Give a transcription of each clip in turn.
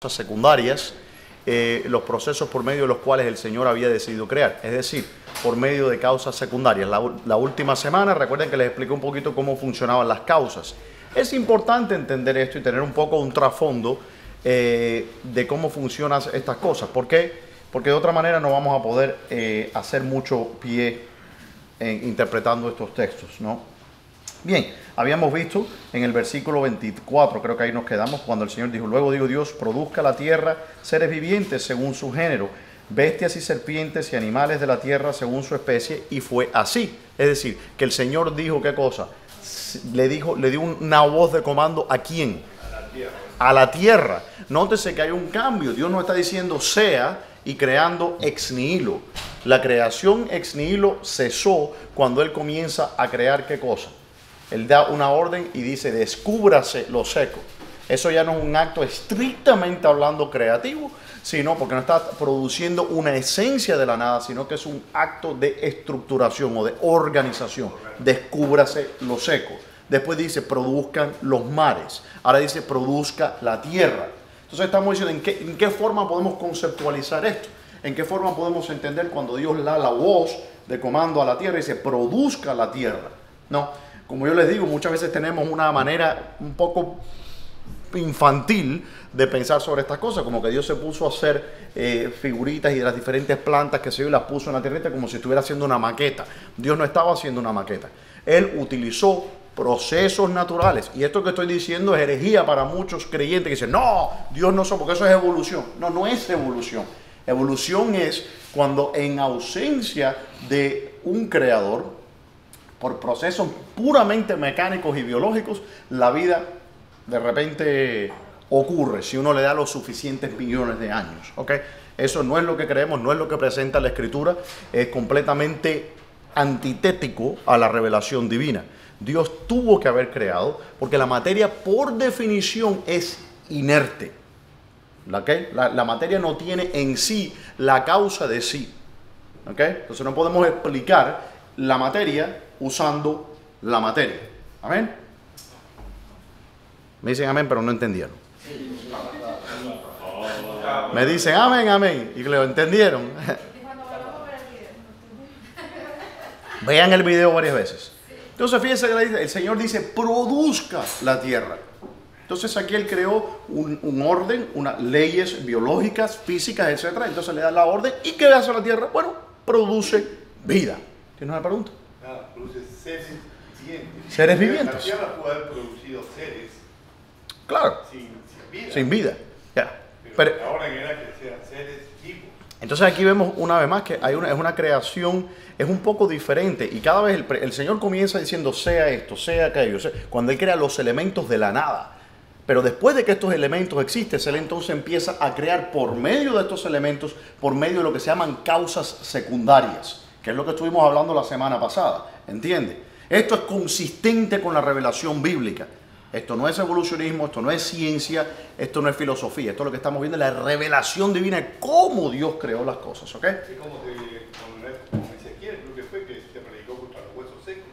secundarias, los procesos por medio de los cuales el Señor había decidido crear, es decir, por medio de causas secundarias. La última semana, recuerden que les expliqué un poquito cómo funcionaban las causas. Es importante entender esto y tener un poco un trasfondo de cómo funcionan estas cosas. ¿Por qué? Porque de otra manera no vamos a poder hacer mucho pie interpretando estos textos, ¿no? Bien, habíamos visto en el versículo 24, creo que ahí nos quedamos, cuando el Señor dijo: luego digo Dios, produzca la tierra seres vivientes según su género, bestias y serpientes y animales de la tierra según su especie, y fue así. Es decir, que el Señor dijo, ¿qué cosa? Le dio una voz de comando, ¿a quién? A la tierra. A la tierra. Nótese que hay un cambio. Dios no está diciendo sea y creando ex nihilo. La creación ex nihilo cesó cuando Él comienza a crear, ¿qué cosa? Él da una orden y dice: descúbrase lo seco. Eso ya no es un acto estrictamente hablando creativo, sino porque no está produciendo una esencia de la nada, sino que es un acto de estructuración o de organización. Descúbrase lo seco. Después dice: produzcan los mares. Ahora dice: produzca la tierra. Entonces estamos diciendo, ¿en qué forma podemos conceptualizar esto? ¿En qué forma podemos entender cuando Dios da la voz de comando a la tierra y dice: produzca la tierra? No. Como yo les digo, muchas veces tenemos una manera un poco infantil de pensar sobre estas cosas, como que Dios se puso a hacer figuritas y de las diferentes plantas que se dio y las puso en la tierra como si estuviera haciendo una maqueta. Dios no estaba haciendo una maqueta. Él utilizó procesos naturales. Y esto que estoy diciendo es herejía para muchos creyentes que dicen: no, Dios no son, porque eso es evolución. No, no es evolución. Evolución es cuando en ausencia de un creador, por procesos puramente mecánicos y biológicos, la vida de repente ocurre si uno le da los suficientes millones de años. ¿Ok? Eso no es lo que creemos, no es lo que presenta la Escritura, es completamente antitético a la revelación divina. Dios tuvo que haber creado, porque la materia por definición es inerte. ¿Okay? La materia no tiene en sí la causa de sí. ¿Okay? Entonces no podemos explicar la materia usando la materia. ¿Amén? Me dicen amén, pero no entendieron. Me dicen amén, amén, y lo entendieron. Vean el video varias veces. Entonces fíjense que el Señor dice: produzca la tierra. Entonces aquí Él creó un orden, unas leyes biológicas, físicas, etc. Entonces le da la orden. ¿Y qué hace la tierra? Bueno, produce vida. ¿Tienes una pregunta? Produce seres vivientes. Seres vivientes. La tierra puede haber producido seres. Claro. Sin vida. Sin vida. Ya. Pero la orden era que sean seres vivos. Entonces aquí vemos una vez más que es una creación, es un poco diferente. Y cada vez el Señor comienza diciendo: sea esto, sea aquello. Cuando Él crea los elementos de la nada. Pero después de que estos elementos existen, Él entonces empieza a crear por medio de estos elementos, por medio de lo que se llaman causas secundarias, que es lo que estuvimos hablando la semana pasada. ¿Entiende? Esto es consistente con la revelación bíblica. Esto no es evolucionismo, esto no es ciencia, esto no es filosofía. Esto es lo que estamos viendo, es la revelación divina de cómo Dios creó las cosas. ¿Ok? Es como con Ezequiel, creo que fue que se predicó contra los huesos secos.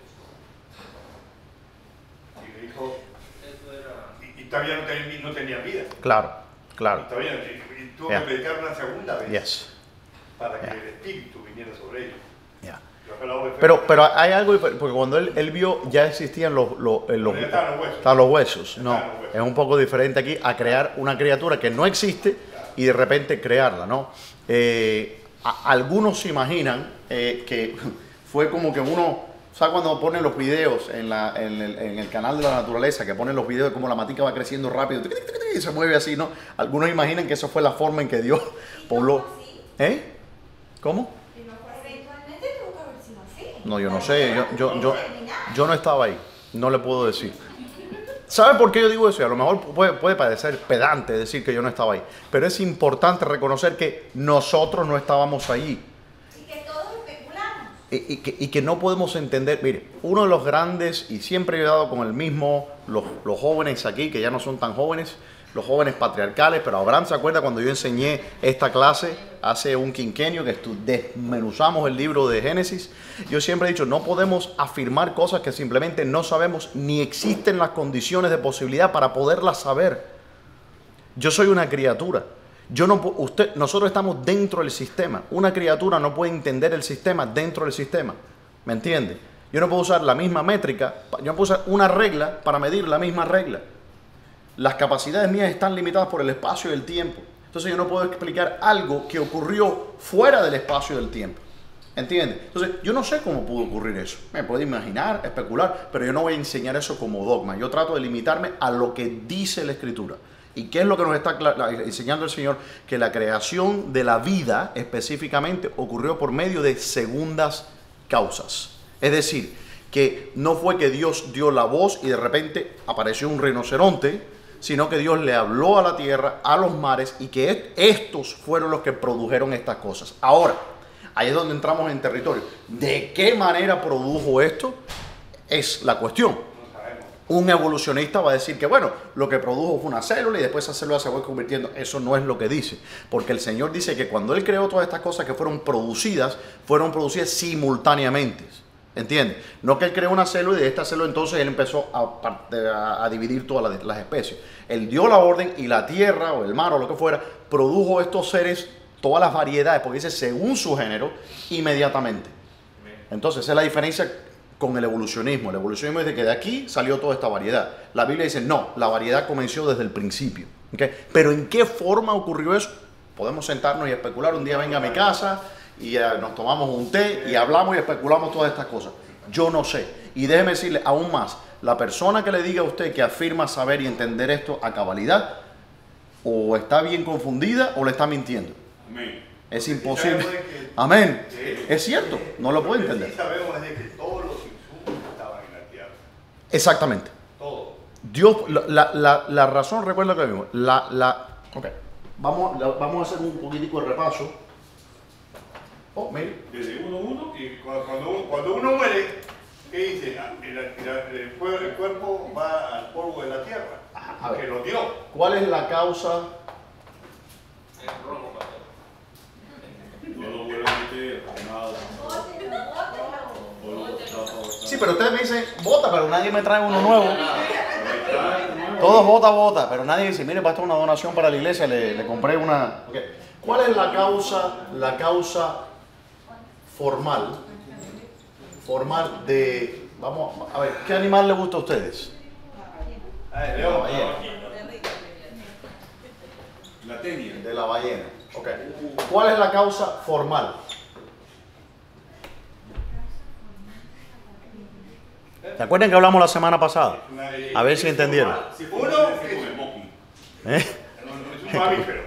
Y le dijo... Y todavía no tenía vida. Claro, claro. Y todavía y tuvo que predicar una segunda vez. Yes. Para que el Espíritu viniera sobre ellos. Yeah. Pero hay algo, porque cuando él vio, ya existían estaban los huesos. No, es un poco diferente aquí a crear una criatura que no existe y de repente crearla, ¿no? Algunos se imaginan que fue como que uno, ¿sabes cuando ponen los videos en el canal de la naturaleza, que ponen los videos de cómo la matica va creciendo rápido y se mueve así, ¿no? Algunos imaginan que eso fue la forma en que Dios pobló. ¿Eh? ¿Cómo? No, yo no sé, yo no estaba ahí, no le puedo decir. ¿Sabe por qué yo digo eso? Y a lo mejor puede parecer pedante decir que yo no estaba ahí, pero es importante reconocer que nosotros no estábamos allí. Y que todos especulamos. Y que no podemos entender. Mire, uno de los grandes, y siempre he dado con el mismo, los jóvenes aquí, que ya no son tan jóvenes, los jóvenes patriarcales, pero Abraham se acuerda cuando yo enseñé esta clase hace un quinquenio que desmenuzamos el libro de Génesis. Yo siempre he dicho, no podemos afirmar cosas que simplemente no sabemos ni existen las condiciones de posibilidad para poderlas saber. Yo soy una criatura. Nosotros estamos dentro del sistema. Una criatura no puede entender el sistema dentro del sistema. ¿Me entiende? Yo no puedo usar la misma métrica, yo no puedo usar una regla para medir la misma regla. Las capacidades mías están limitadas por el espacio y el tiempo. Entonces yo no puedo explicar algo que ocurrió fuera del espacio y del tiempo. ¿Entiendes? Entonces yo no sé cómo pudo ocurrir eso. Me puedo imaginar, especular, pero yo no voy a enseñar eso como dogma. Yo trato de limitarme a lo que dice la Escritura. ¿Y qué es lo que nos está enseñando el Señor? Que la creación de la vida específicamente ocurrió por medio de segundas causas. Es decir, que no fue que Dios dio la voz y de repente apareció un rinoceronte, sino que Dios le habló a la tierra, a los mares, y que estos fueron los que produjeron estas cosas. Ahora, ahí es donde entramos en territorio. ¿De qué manera produjo esto? Es la cuestión. Un evolucionista va a decir que, bueno, lo que produjo fue una célula y después esa célula se fue convirtiendo. Eso no es lo que dice. Porque el Señor dice que cuando Él creó todas estas cosas que fueron producidas simultáneamente. ¿Entiendes? No que Él creó una célula y de esta célula entonces Él empezó a dividir todas las especies. Él dio la orden y la tierra o el mar o lo que fuera produjo estos seres, todas las variedades, porque dice según su género, inmediatamente. Entonces esa es la diferencia con el evolucionismo. El evolucionismo dice que de aquí salió toda esta variedad. La Biblia dice no, la variedad comenzó desde el principio. ¿Okay? Pero ¿en qué forma ocurrió eso? Podemos sentarnos y especular. Un día venga a mi casa y nos tomamos un té y hablamos y especulamos todas estas cosas. Yo no sé. Y déjeme decirle aún más, la persona que le diga a usted que afirma saber y entender esto a cabalidad, o está bien confundida o le está mintiendo. Amén. Es imposible. Amén. Es cierto, no lo puede entender. Sí sabemos de que todos los insumos estaban en la tierra. Exactamente. Todo. Dios, la razón, recuerda que vimos. Ok. Vamos a hacer un poquitico de repaso. Oh, mire. Desde 1-1 y cuando uno muere, ¿qué dice? El cuerpo va al polvo de la tierra. A ver. Que lo dio. ¿Cuál es la causa? No lo vuelven a meter, nada. Sí, pero ustedes me dicen, vota, pero nadie me trae uno nuevo. Todos vota, pero nadie dice, mire, para esto es una donación para la iglesia, le compré una. Okay. ¿Cuál es la causa formal de, vamos a ver, ¿qué animal le gusta a ustedes? León. La tenia. De la ballena. Okay. ¿Cuál es la causa formal? ¿Se acuerdan que hablamos la semana pasada? A ver si entendieron. Uno es un mamífero.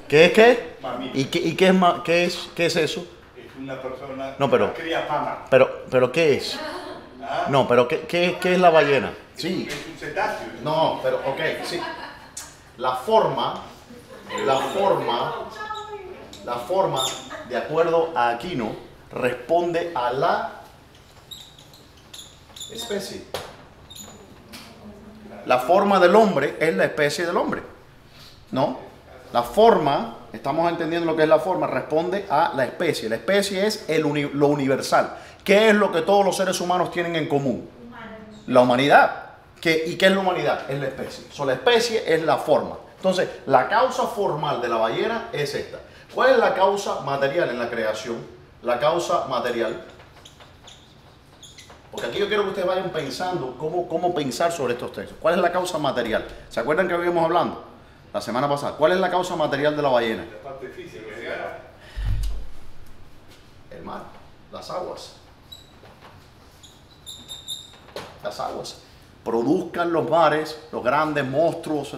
¿Qué es qué? Mamífero. ¿Y qué es eso? Es una persona No, pero- que cría fama. Pero ¿qué es? ¿Ah? No, pero ¿qué es la ballena? Sí. Es un cetáceo. No, pero ok, sí. La forma, de acuerdo a Aquino, responde a la especie. La forma del hombre es la especie del hombre, ¿no? La forma, estamos entendiendo lo que es la forma, responde a la especie. La especie es lo universal. ¿Qué es lo que todos los seres humanos tienen en común? La humanidad. ¿Y qué es la humanidad? Es la especie. La especie es la forma. Entonces, la causa formal de la ballena es esta. ¿Cuál es la causa material en la creación? La causa material. Porque aquí yo quiero que ustedes vayan pensando cómo pensar sobre estos textos. ¿Cuál es la causa material? ¿Se acuerdan que habíamos hablando la semana pasada? ¿Cuál es la causa material de la ballena? La parte física. El mar, las aguas. Las aguas. Produzcan los mares, los grandes monstruos,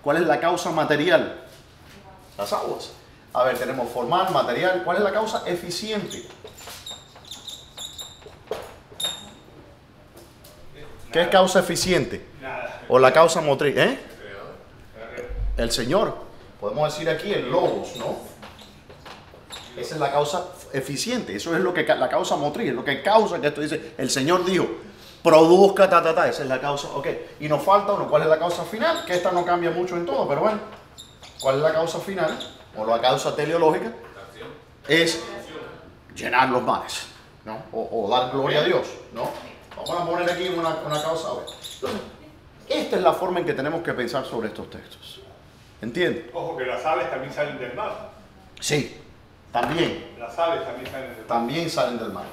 ¿Cuál es la causa material? Las aguas. A ver, tenemos formal, material. ¿Cuál es la causa eficiente? ¿Qué es causa eficiente? Nada. O la causa motriz, ¿eh? El Señor. Podemos decir aquí el logos, ¿no? Esa es la causa eficiente. Eso es lo que la causa motriz, es lo que causa que esto dice. El Señor dijo, produzca, Esa es la causa. Ok. Y nos falta uno. ¿Cuál es la causa final? Que esta no cambia mucho en todo, pero bueno. ¿Cuál es la causa final? O la causa teleológica. Es llenar los mares, ¿no? O dar gloria a Dios, ¿no? Vamos a poner aquí una causa. A ver. Entonces, esta es la forma en que tenemos que pensar sobre estos textos. ¿Entiendes? Ojo que las aves también salen del mar. Sí, también. Las aves también salen del mar. También salen del mar.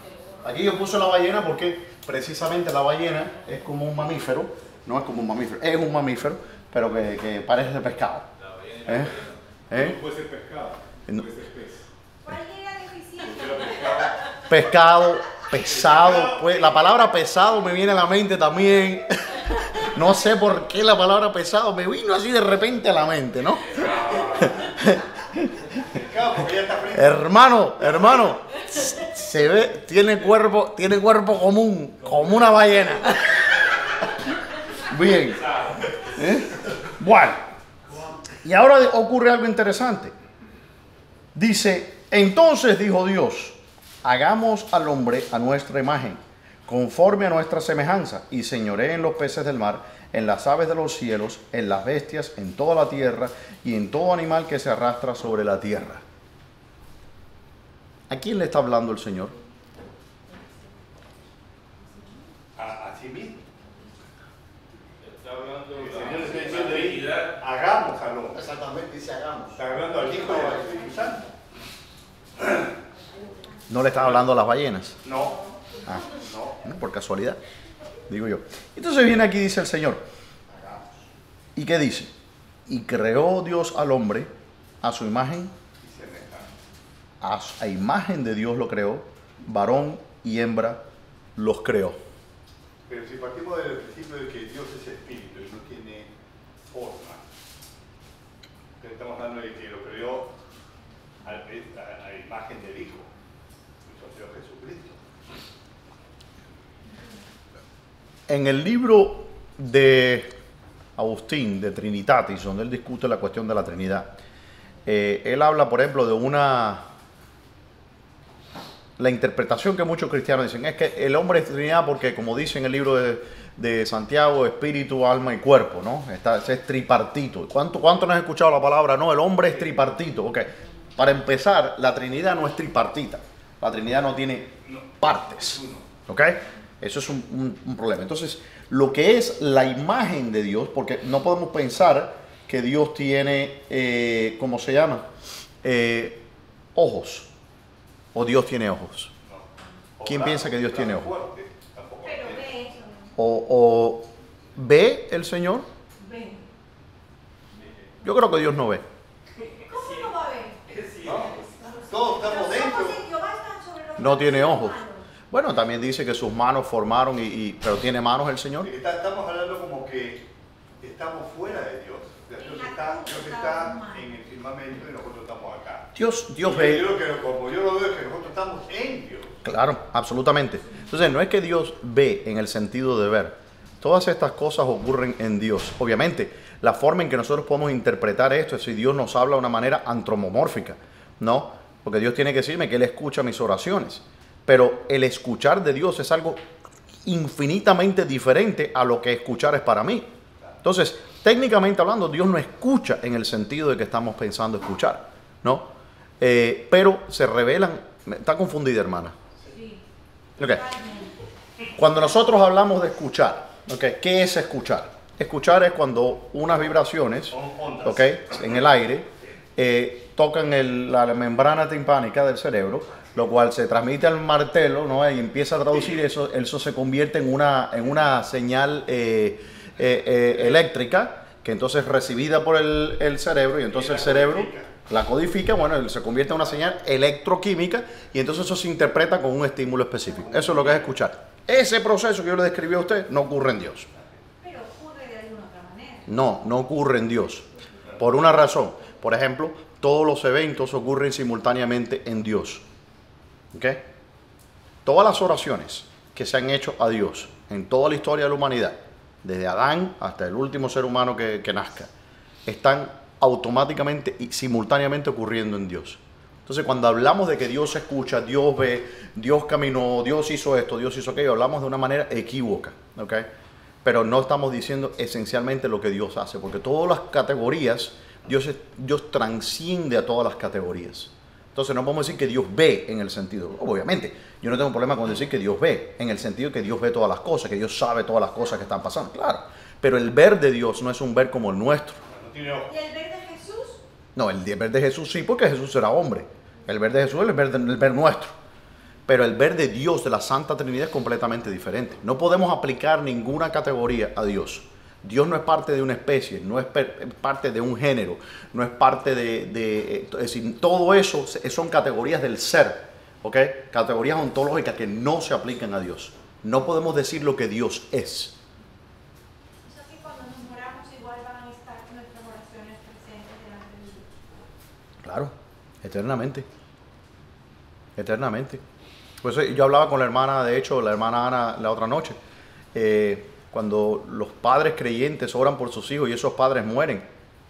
Aquí yo puse la ballena porque precisamente la ballena es como un mamífero, no es como un mamífero, es un mamífero, pero que parece de pescado. No puede ser pescado, No. puede ser pez. ¿Cuál era deficiente? Pero pescado, Pescado, pesado, pues, la palabra pesado me viene a la mente también. No sé por qué la palabra pesado me vino así de repente a la mente, ¿no? pescado porque ya está frito. Hermano, se ve, tiene cuerpo común, como una ballena. Bien. Bueno, y ahora ocurre algo interesante. Dice, entonces dijo Dios, hagamos al hombre a nuestra imagen, conforme a nuestra semejanza, y señoree en los peces del mar, en las aves de los cielos, en las bestias, en toda la tierra, y en todo animal que se arrastra sobre la tierra. ¿A quién le está hablando el Señor? A sí mismo. Está hablando El de Señor le está la diciendo ahí, Trinidad. hagamos al hombre. Exactamente, dice hagamos. Está hablando al Hijo y al Espíritu Santo. ¿No le está hablando a las ballenas? No, Ah, no. no, por casualidad, digo yo. Entonces viene aquí, dice el Señor. ¿Y qué dice? Y creó Dios al hombre a su imagen, Y semejanza. a imagen de Dios lo creó, varón y hembra los creó. Pero si partimos del principio de que Dios es espíritu y no tiene forma, entonces estamos hablando de que lo creó a imagen del Hijo, nuestro Señor Jesucristo. En el libro de Agustín, de Trinitatis, donde él discute la cuestión de la Trinidad, él habla, por ejemplo, de la interpretación que muchos cristianos dicen, es que el hombre es Trinidad porque, como dice en el libro de Santiago, espíritu, alma y cuerpo, ¿no? Es tripartito. ¿Cuánto no has escuchado la palabra? No, el hombre es tripartito. Ok, para empezar, la Trinidad no es tripartita. La Trinidad no tiene partes. ¿Ok? Eso es un problema. Entonces, lo que es la imagen de Dios, porque no podemos pensar que Dios tiene, ¿cómo se llama? Ojos. O Dios tiene ojos. No. ¿Quién piensa que Dios tiene ojos? Fuerte, tampoco Pero tiene. ve eso. O ¿ve el Señor? Ve. Yo creo que Dios no ve. ¿Cómo no va a ver? No, todos estamos Los ojos dentro. de Jehová están sobre los No tiene humanos. ojos. Bueno, también dice que sus manos formaron, pero ¿tiene manos el Señor? Estamos hablando como que estamos fuera de Dios. Dios está en el firmamento y nosotros estamos acá. Dios Yo ve. creo que como yo lo veo es que nosotros estamos en Dios. Claro, absolutamente. Entonces, no es que Dios ve en el sentido de ver. Todas estas cosas ocurren en Dios. Obviamente, la forma en que nosotros podemos interpretar esto es si Dios nos habla de una manera antropomórfica, ¿no? Porque Dios tiene que decirme que Él escucha mis oraciones. Pero el escuchar de Dios es algo infinitamente diferente a lo que escuchar es para mí. Entonces, técnicamente hablando, Dios no escucha en el sentido de que estamos pensando escuchar, ¿no? Pero se revelan. Está confundida, hermana. Sí. Ok. Cuando nosotros hablamos de escuchar, okay, ¿qué es escuchar? Escuchar es cuando unas vibraciones, Son ondas. okay, en el aire tocan la membrana timpánica del cerebro, lo cual se transmite al martelo, ¿no? Y empieza a traducir eso se convierte en una señal eléctrica que entonces es recibida por el cerebro y entonces el cerebro la codifica, bueno, se convierte en una señal electroquímica y entonces eso se interpreta con un estímulo específico. Eso es lo que es escuchar. Ese proceso que yo le describí a usted no ocurre en Dios. Pero ocurre de alguna otra manera. No ocurre en Dios. Por una razón. Por ejemplo, todos los eventos ocurren simultáneamente en Dios. ¿Ok? Todas las oraciones que se han hecho a Dios en toda la historia de la humanidad, desde Adán hasta el último ser humano que nazca, están automáticamente y simultáneamente ocurriendo en Dios. Entonces, cuando hablamos de que Dios escucha, Dios ve, Dios caminó, Dios hizo esto, Dios hizo aquello, hablamos de una manera equívoca, ¿ok? Pero no estamos diciendo esencialmente lo que Dios hace, porque todas las categorías, Dios transciende a todas las categorías. Entonces, no podemos decir que Dios ve en el sentido, obviamente, yo no tengo problema con decir que Dios ve, en el sentido que Dios ve todas las cosas, que Dios sabe todas las cosas que están pasando, claro. Pero el ver de Dios no es un ver como el nuestro. No tiene ojos. ¿Y el ver de Jesús? No, el ver de Jesús sí, porque Jesús era hombre. El ver de Jesús es el ver nuestro. Pero el ver de Dios, de la Santa Trinidad, es completamente diferente. No podemos aplicar ninguna categoría a Dios. Dios no es parte de una especie, no es parte de un género, no es parte es decir, todo eso son categorías del ser, ¿ok? Categorías ontológicas que no se aplican a Dios. No podemos decir lo que Dios es. O sea que cuando nos moramos igual van a estar nuestras oraciones presentes delante de Dios. Claro, eternamente. Eternamente. Pues yo hablaba con la hermana, de hecho, la hermana Ana la otra noche. Cuando los padres creyentes oran por sus hijos y esos padres mueren,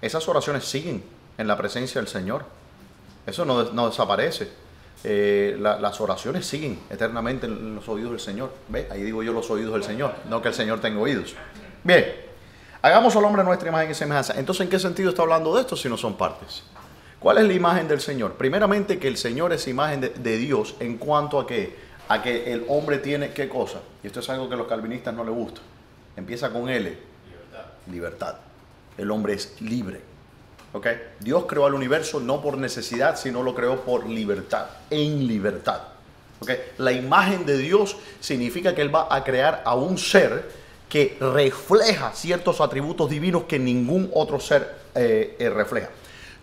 esas oraciones siguen en la presencia del Señor. Eso no desaparece. Las oraciones siguen eternamente en los oídos del Señor. ¿Ve? Ahí digo yo los oídos del Señor, no que el Señor tenga oídos. Bien, hagamos al hombre a nuestra imagen y semejanza. Entonces, ¿en qué sentido está hablando de esto si no son partes? ¿Cuál es la imagen del Señor? Primeramente, que el Señor es imagen de Dios en cuanto a que el hombre tiene, ¿qué cosa? Y esto es algo que a los calvinistas no les gusta. Empieza con L. Libertad. El hombre es libre. ¿Ok? Dios creó al universo no por necesidad, sino lo creó por libertad, en libertad. ¿Ok? La imagen de Dios significa que Él va a crear a un ser que refleja ciertos atributos divinos que ningún otro ser refleja.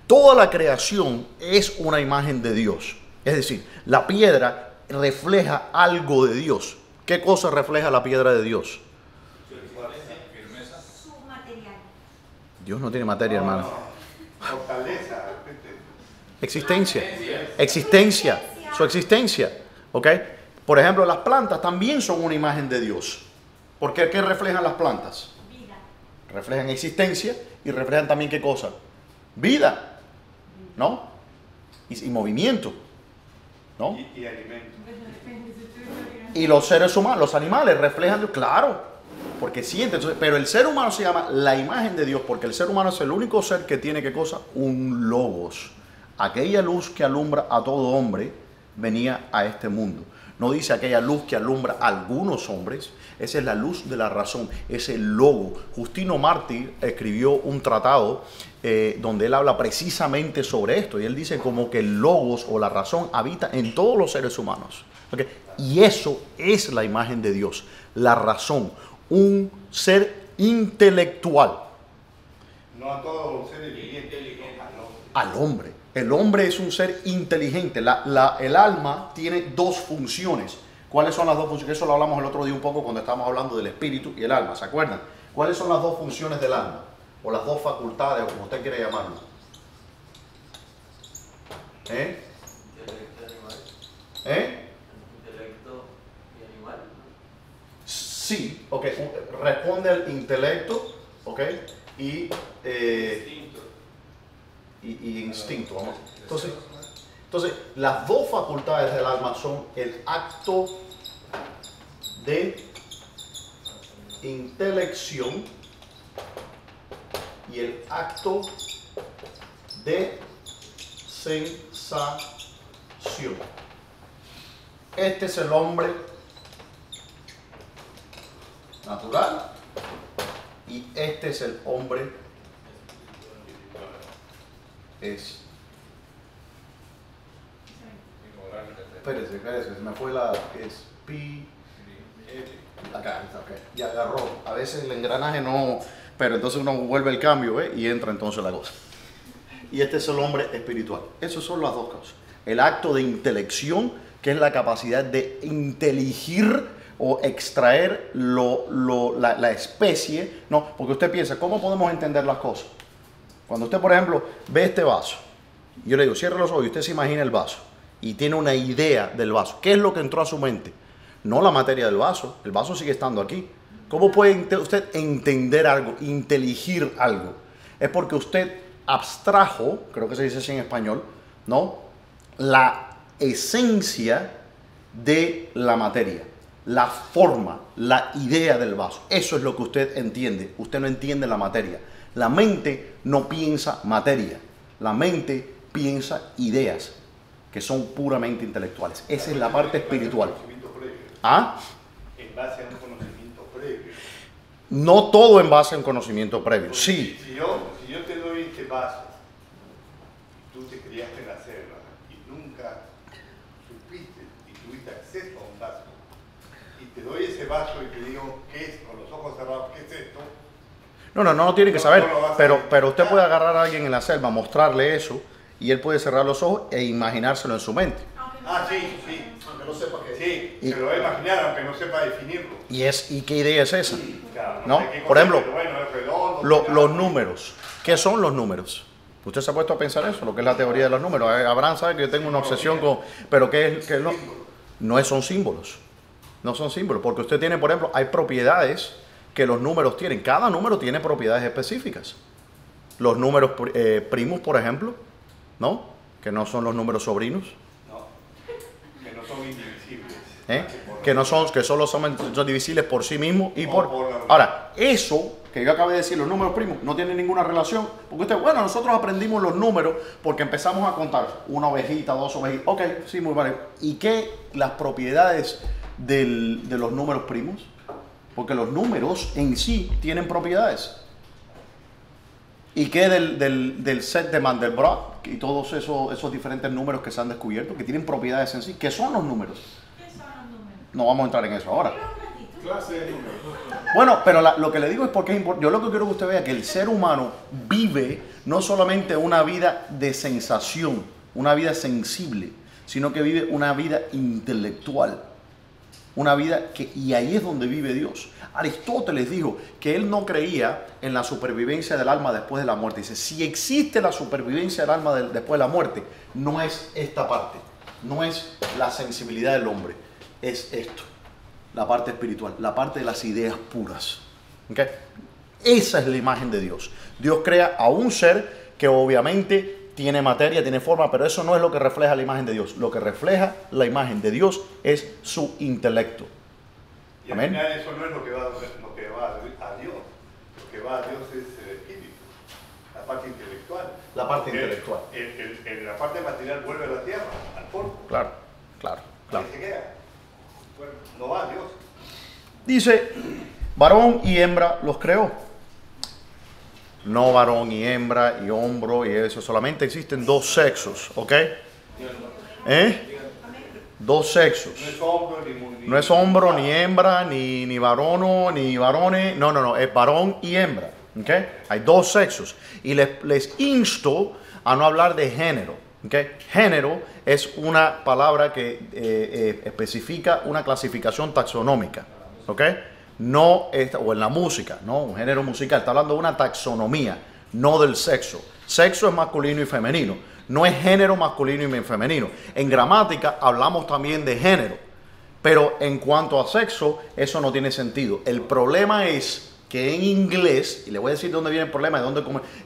Toda la creación es una imagen de Dios. Es decir, la piedra refleja algo de Dios. ¿Qué cosa refleja la piedra de Dios? Su material. Dios no tiene materia, hermano. Fortaleza. Existencia. Existencia. Su existencia. ¿Ok? Por ejemplo, las plantas también son una imagen de Dios. ¿Por qué? ¿Qué reflejan las plantas? Vida. Reflejan existencia y reflejan también ¿qué cosa? Vida. ¿No? Y movimiento. ¿no? Y alimento. Y los seres humanos, los animales reflejan Dios, claro, porque sienten. Entonces, pero el ser humano se llama la imagen de Dios, porque el ser humano es el único ser que tiene, ¿qué cosa? Un logos. Aquella luz que alumbra a todo hombre venía a este mundo. No dice aquella luz que alumbra a algunos hombres. Esa es la luz de la razón, es el logo. Justino Mártir escribió un tratado donde él habla precisamente sobre esto. Y él dice como que el logos o la razón habita en todos los seres humanos. ¿Okay? Y eso es la imagen de Dios, la razón, un ser intelectual. No a todos los seres vivientes, Al hombre. El hombre es un ser inteligente. El alma tiene dos funciones. ¿Cuáles son las dos funciones? Eso lo hablamos el otro día un poco cuando estábamos hablando del espíritu y el alma. ¿Se acuerdan? ¿Cuáles son las dos funciones del alma? O las dos facultades, o como usted quiere llamarlo. Intelecto y animal. Sí, ok. Responde al intelecto, ok. Y instinto. ¿No? Entonces, las dos facultades del alma son el acto de intelección y el acto de sensación. Este es el hombre natural y este es el hombre Espérese, se me fue la que es pi. Acá, ok, ya agarró. A veces el engranaje no, pero entonces uno vuelve el cambio, ¿eh? Y entra entonces la cosa. Y este es el hombre espiritual. Esas son las dos cosas. El acto de intelección, que es la capacidad de inteligir o extraer la especie, ¿no? Porque usted piensa, ¿cómo podemos entender las cosas? Cuando usted, por ejemplo, ve este vaso, yo le digo, cierre los ojos y usted se imagina el vaso y tiene una idea del vaso. ¿Qué es lo que entró a su mente? No la materia del vaso, el vaso sigue estando aquí. ¿Cómo puede usted entender algo, inteligir algo? Es porque usted abstrajo, creo que se dice así en español, ¿no? La esencia de la materia, la forma, la idea del vaso. Eso es lo que usted entiende. Usted no entiende la materia. La mente no piensa materia. La mente piensa ideas que son puramente intelectuales. Esa es la parte espiritual. Conocimiento previo. ¿Ah? En base a un conocimiento previo. No todo en base a un conocimiento previo. Porque Sí. Si yo te doy este vaso, tú te criaste en la selva y nunca supiste y tuviste acceso a un vaso, y te doy ese vaso y te digo, ¿qué es? Con los ojos cerrados, ¿qué es esto? No tiene que saber. No lo vas a ver. Pero usted puede agarrar a alguien en la selva, mostrarle eso, y él puede cerrar los ojos e imaginárselo en su mente. Aunque no Ah, sepa sí, qué es. sí. Aunque no sepa qué es. Sí, Y- se lo va a imaginar aunque no sepa definirlo. ¿Y qué idea es esa? Claro, ¿No? sé qué Por cosa, ejemplo, pero bueno, es redondo, Los plano. números. ¿Qué son los números? ¿Usted se ha puesto a pensar eso? Lo que es la teoría de los números. Abraham sabe que yo tengo una obsesión con... ¿Pero qué es lo? No son símbolos. No son símbolos. Porque usted tiene, por ejemplo, hay propiedades que los números tienen. Cada número tiene propiedades específicas. Los números primos, por ejemplo, ¿no? Que no son los números sobrinos. No, que no son indivisibles. ¿Eh? Que solo son divisibles por sí mismos y O por... por la- Ahora, eso que yo acabé de decir, los números primos, no tienen ninguna relación, porque usted, bueno, nosotros aprendimos los números porque empezamos a contar una ovejita, dos ovejitas, ok, sí, muy vale. ¿Y qué las propiedades de los números primos? Porque los números en sí tienen propiedades. ¿Y qué del set de Mandelbrot y todos esos diferentes números que se han descubierto, que tienen propiedades en sí? ¿Qué son los números? ¿Qué son los números? No vamos a entrar en eso ahora. Dime un ratito. Clase de números. Bueno, pero lo que le digo es porque es importante. Yo lo que quiero que usted vea es que el ser humano vive no solamente una vida de sensación, una vida sensible, sino que vive una vida intelectual. Una vida que, y ahí es donde vive Dios. Aristóteles dijo que él no creía en la supervivencia del alma después de la muerte. Dice, si existe la supervivencia del alma después de la muerte, no es esta parte, no es la sensibilidad del hombre, es esto, la parte espiritual, la parte de las ideas puras. ¿Ok? Esa es la imagen de Dios. Dios crea a un ser que obviamente tiene materia, tiene forma, pero eso no es lo que refleja la imagen de Dios. Lo que refleja la imagen de Dios es su intelecto. Y al Amén. final eso no es lo que va a Dios. Lo que va a Dios es el espíritu, la parte intelectual. La parte El- intelectual. La parte material vuelve a la tierra, al polvo. Claro. Ahí se queda. Bueno, no va a Dios. Dice, varón y hembra los creó. No varón y hembra y hombro y eso. Solamente existen dos sexos, ¿ok? Dos sexos. No es hombro ni No es hombro, ni hembra, ni varono, ni varones. No. Es varón y hembra. ¿Ok? Hay dos sexos. Y les insto a no hablar de género. ¿Ok? Género es una palabra que especifica una clasificación taxonómica. ¿Ok? No, o en la música, ¿no? Un género musical. Está hablando de una taxonomía, no del sexo. Sexo es masculino y femenino. No es género masculino y femenino. En gramática hablamos también de género. Pero en cuanto a sexo, eso no tiene sentido. El problema es que en inglés, y le voy a decir dónde viene el problema,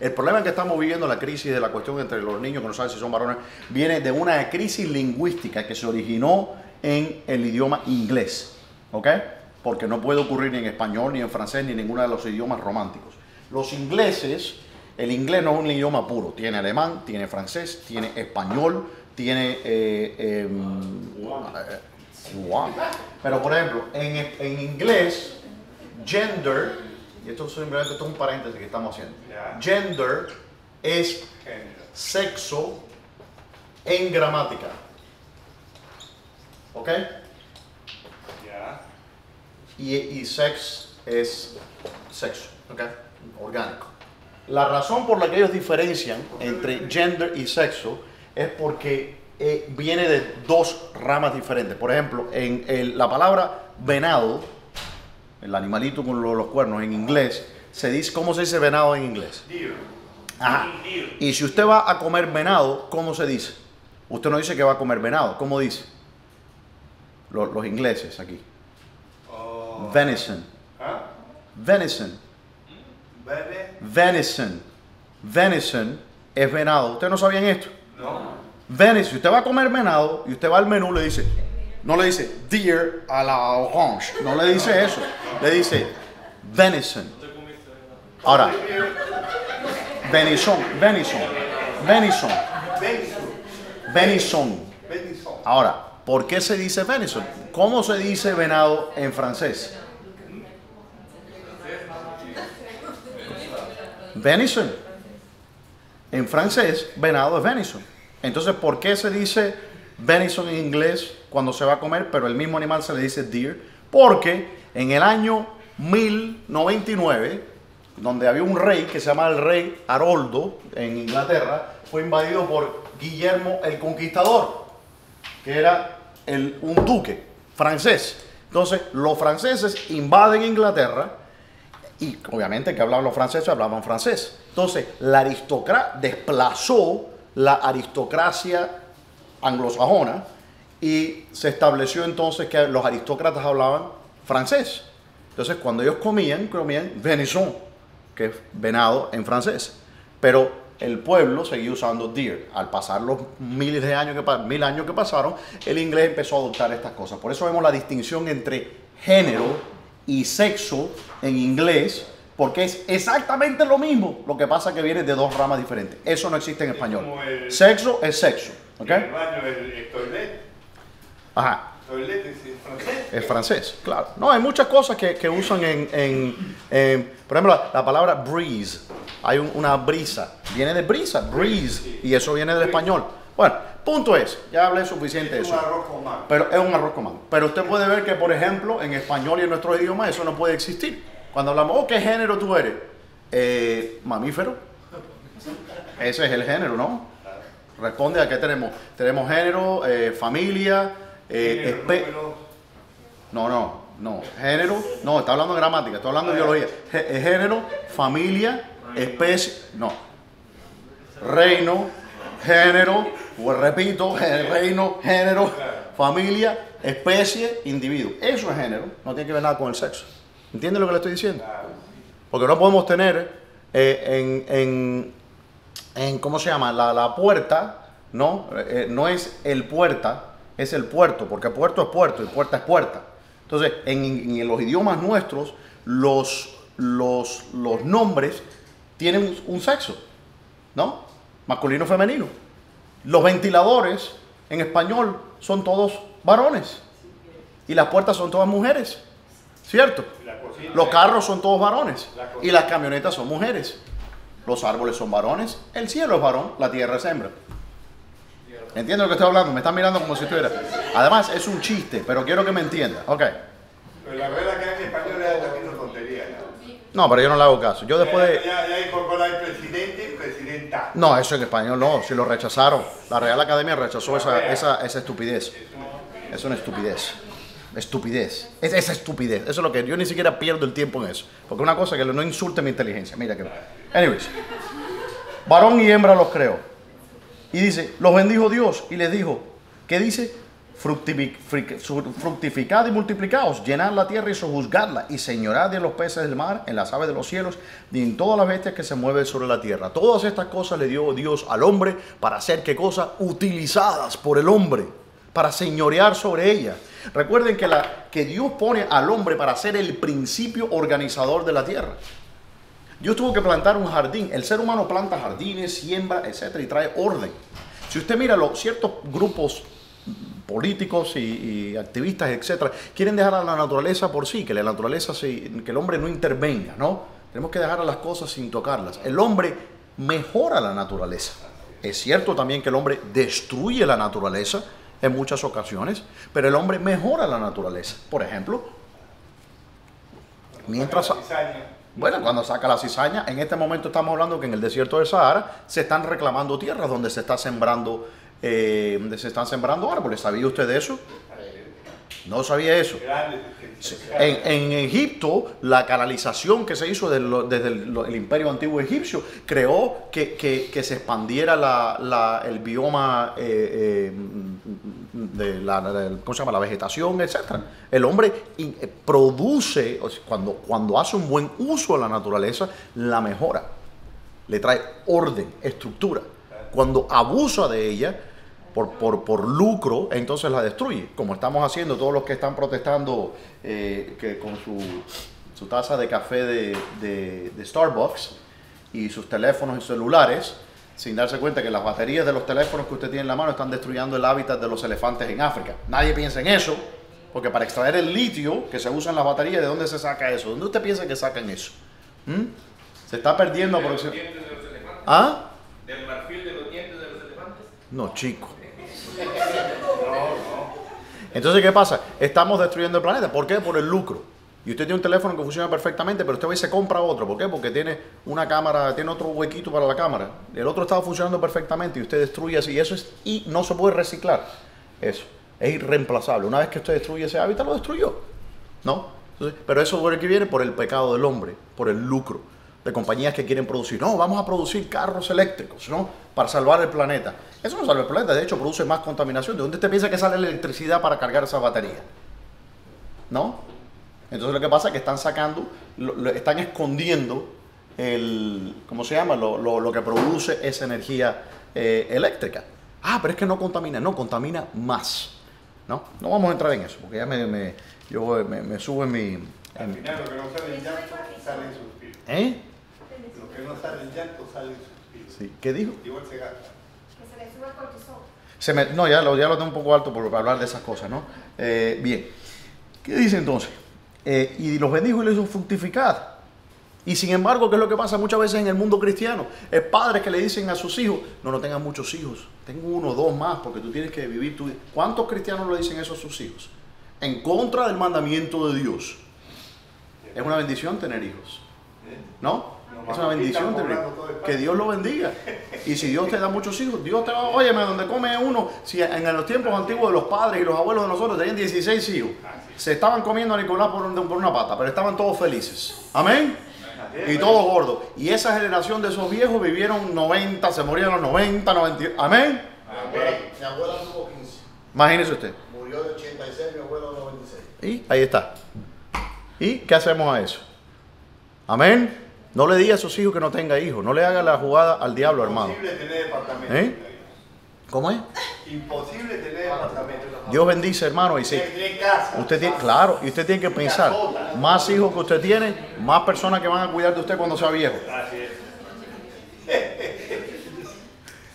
el problema que estamos viviendo, la crisis de la cuestión entre los niños que no saben si son varones, viene de una crisis lingüística que se originó en el idioma inglés. ¿Ok? Porque no puede ocurrir ni en español, ni en francés, ni en ninguno de los idiomas románticos. Los ingleses, el inglés no es un idioma puro. Tiene alemán, tiene francés, tiene español, tiene cubano. Pero por ejemplo, en inglés, gender, y esto simplemente esto es un paréntesis que estamos haciendo. Ya. Gender es género. sexo en gramática. ¿Ok? Ya. Y sex es sexo, ¿ok? Orgánico. La razón por la que ellos diferencian entre gender y sexo es porque viene de dos ramas diferentes. Por ejemplo, la palabra venado, el animalito con los cuernos en inglés, se dice, ¿cómo se dice venado en inglés? Deer. Ajá. Y si usted va a comer venado, ¿cómo se dice? Usted no dice que va a comer venado, ¿cómo dice? Los ingleses aquí. Oh. Venison. ¿Ah? Venison. Vene. Venison. Venison es venado. ¿Ustedes no sabían esto? No. Venison. Si usted va a comer venado y usted va al menú, le dice, no le dice deer a la orange. No le dice eso. Le dice venison. Ahora, venison. Venison. Venison. Venison. Benison. Ahora, ¿por qué se dice venison? ¿Cómo se dice venado en francés? venison. En francés, venado es venison. Entonces, ¿por qué se dice venison en inglés cuando se va a comer, pero el mismo animal se le dice deer? Porque en el año 1099, donde había un rey que se llama el rey Haroldo en Inglaterra, fue invadido por Guillermo el Conquistador, que era un duque francés. Entonces, los franceses invaden Inglaterra y obviamente que hablaban los franceses, hablaban francés. Entonces, la aristocracia desplazó la aristocracia anglosajona y se estableció entonces que los aristócratas hablaban francés. Entonces, cuando ellos comían venison, que es venado en francés. Pero el pueblo seguía usando deer. Al pasar los miles de años mil años que pasaron, el inglés empezó a adoptar estas cosas. Por eso vemos la distinción entre género y sexo en inglés, porque es exactamente lo mismo. Lo que pasa es que viene de dos ramas diferentes. Eso no existe en español. Sexo es sexo. ¿Okay? El baño, el toilet. Ajá. Toilet es francés. Es francés, claro. No, hay muchas cosas que usan por ejemplo, la palabra breeze. Hay una brisa. Viene de brisa, breeze. Y eso viene del español. Bueno, punto es, ya hablé suficiente de Es eso. un arroz con mango. Pero es un arroz con mango. Pero usted puede ver que, por ejemplo, en español y en nuestro idioma eso no puede existir. Cuando hablamos, oh, ¿qué género tú eres? Mamífero. Ese es el género, ¿no? Responde a qué tenemos. Tenemos género, familia, No. Género, no, está hablando de gramática, está hablando de biología. Género, familia, especie, no. Reino, género, pues repito, reino, género, familia, especie, individuo. Eso es género, no tiene que ver nada con el sexo. ¿Entiende lo que le estoy diciendo? Porque no podemos tener ¿cómo se llama? La puerta, ¿no? No es el puerta, es el puerto, porque puerto es puerto y puerta es puerta. Entonces, en los idiomas nuestros, los nombres tienen un sexo, ¿no? Masculino, femenino. Los ventiladores en español son todos varones y las puertas son todas mujeres, ¿cierto? Los carros son todos varones y las camionetas son mujeres. Los árboles son varones, el cielo es varón, la tierra es hembra. ¿Entienden lo que estoy hablando? Me están mirando como si estuviera. Además, es un chiste, pero quiero que me entiendan. Ok. Pero la verdad que en español es también una tontería, ¿no? No, pero yo no le hago caso. Yo después de... Ya incorporó el presidente y presidenta. No, eso en español no, si lo rechazaron. La Real Academia rechazó esa estupidez. Es una estupidez. Estupidez. Es esa estupidez. Eso es lo que yo ni siquiera pierdo el tiempo en eso. Porque una cosa que no insulte mi inteligencia. Mira que... Anyways. Varón y hembra los creó. Y dice, los bendijo Dios y les dijo, ¿qué dice? Fructificad y multiplicaos, llenad la tierra y sojuzgadla, y señorad de los peces del mar, en las aves de los cielos, y en todas las bestias que se mueven sobre la tierra. Todas estas cosas le dio Dios al hombre para hacer, ¿qué cosa? Utilizadas por el hombre, para señorear sobre ella. Recuerden que Dios pone al hombre para ser el principio organizador de la tierra. Dios tuvo que plantar un jardín. El ser humano planta jardines, siembra, etcétera, y trae orden. Si usted mira ciertos grupos políticos y activistas, etcétera, quieren dejar a la naturaleza por sí, que la naturaleza, que el hombre no intervenga, ¿no? Tenemos que dejar a las cosas sin tocarlas. El hombre mejora la naturaleza. Es cierto también que el hombre destruye la naturaleza en muchas ocasiones, pero el hombre mejora la naturaleza. Por ejemplo, mientras... Bueno, cuando saca la cizaña, en este momento estamos hablando que en el desierto del Sahara se están reclamando tierras donde se están sembrando árboles. ¿Sabía usted de eso? No sabía eso. En Egipto, la canalización que se hizo desde el imperio antiguo egipcio creó que se expandiera el bioma ¿cómo se llama? La vegetación, etcétera. El hombre produce, cuando hace un buen uso de la naturaleza, la mejora. Le trae orden, estructura. Cuando abusa de ella por lucro, entonces la destruye, como estamos haciendo todos los que están protestando que con su taza de café de Starbucks y sus teléfonos y celulares, sin darse cuenta que las baterías de los teléfonos que usted tiene en la mano están destruyendo el hábitat de los elefantes en África. Nadie piensa en eso, porque para extraer el litio que se usa en las baterías, ¿de dónde se saca eso? ¿Dónde usted piensa que sacan eso? Se está perdiendo ¿De los aproximadamente. dientes de los elefantes? ¿Ah? ¿Del marfil de los dientes de los elefantes? No, chico. No. Entonces, ¿qué pasa? Estamos destruyendo el planeta. ¿Por qué? Por el lucro. Y usted tiene un teléfono que funciona perfectamente, pero usted va y se compra otro. ¿Por qué? Porque tiene una cámara, tiene otro huequito para la cámara. El otro estaba funcionando perfectamente y usted destruye así. Y no se puede reciclar. Eso. Es irreemplazable. Una vez que usted destruye ese hábitat, lo destruyó. ¿No? Entonces, pero eso por el que viene por el pecado del hombre, por el lucro de compañías que quieren producir. No, vamos a producir carros eléctricos, ¿no? Para salvar el planeta. Eso no salva el planeta, de hecho produce más contaminación. ¿De dónde usted piensa que sale la electricidad para cargar esa batería? ¿No? Entonces lo que pasa es que están sacando, están escondiendo ¿cómo se llama? Lo que produce esa energía eléctrica. Ah, pero es que no contamina. No, contamina más. No vamos a entrar en eso, porque ya me subo en mi... Al final lo que no sale en llanto sale en suspiro. ¿Eh? Lo que no sale en llanto sale en suspiro. Sí. ¿Qué dijo? Igual se gasta. Que se le sube el cortisol. No, ya lo tengo un poco alto para hablar de esas cosas, ¿no? Bien. ¿Qué dice entonces? Y los bendijo y les hizo fructificar. Y sin embargo, ¿qué es lo que pasa muchas veces en el mundo cristiano? Es padres que le dicen a sus hijos, no tengan muchos hijos, tengo uno o dos más porque tú tienes que vivir tu vida. ¿Cuántos cristianos le dicen eso a sus hijos? En contra del mandamiento de Dios. Es una bendición tener hijos, ¿no? Es una bendición tener hijos. Que Dios lo bendiga. Y si Dios te da muchos hijos, Dios te va, óyeme, donde come uno, si en los tiempos antiguos de los padres y los abuelos de nosotros tenían 16 hijos, se estaban comiendo a Nicolás por una pata, pero estaban todos felices. Amén. Y todos gordos. Y esa generación de esos viejos vivieron 90, se morían a los 90, 90. Amén. Mi abuela tuvo 15. Imagínese usted. Murió de 86, mi abuelo de 96. Y ahí está. ¿Y qué hacemos a eso? Amén. No le diga a sus hijos que no tenga hijos. No le haga la jugada al diablo, hermano. Imposible tener departamento. ¿Eh? ¿Cómo es? Imposible tener departamento. Dios bendice, hermano. Y sí. Tener casa. Usted tiene, claro, y usted tiene que pensar, más hijos que usted tiene, más personas que van a cuidar de usted cuando sea viejo. Así es.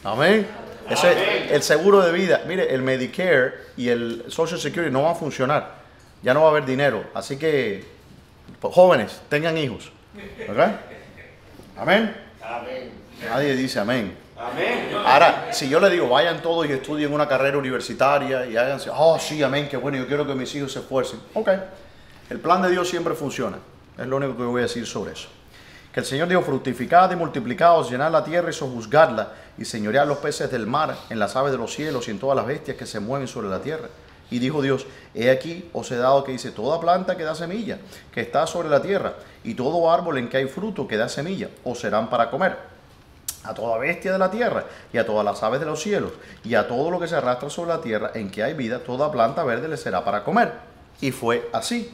Amén. Ese, el seguro de vida, mire, el Medicare y el Social Security no van a funcionar. Ya no va a haber dinero. Así que, jóvenes, tengan hijos. ¿Verdad? Amén. Amén. Nadie dice amén. Amén. Ahora, si yo le digo, vayan todos y estudien una carrera universitaria y háganse, oh sí, amén, qué bueno, yo quiero que mis hijos se esfuercen. Ok, el plan de Dios siempre funciona. Es lo único que voy a decir sobre eso. Que el Señor dijo, fructificad y multiplicaos, llenad la tierra y sojuzgadla, y señoread los peces del mar, en las aves de los cielos y en todas las bestias que se mueven sobre la tierra. Y dijo Dios, he aquí os he dado que dice, toda planta que da semilla, que está sobre la tierra, y todo árbol en que hay fruto que da semilla, os serán para comer. A toda bestia de la tierra, y a todas las aves de los cielos, y a todo lo que se arrastra sobre la tierra en que hay vida, toda planta verde le será para comer. Y fue así.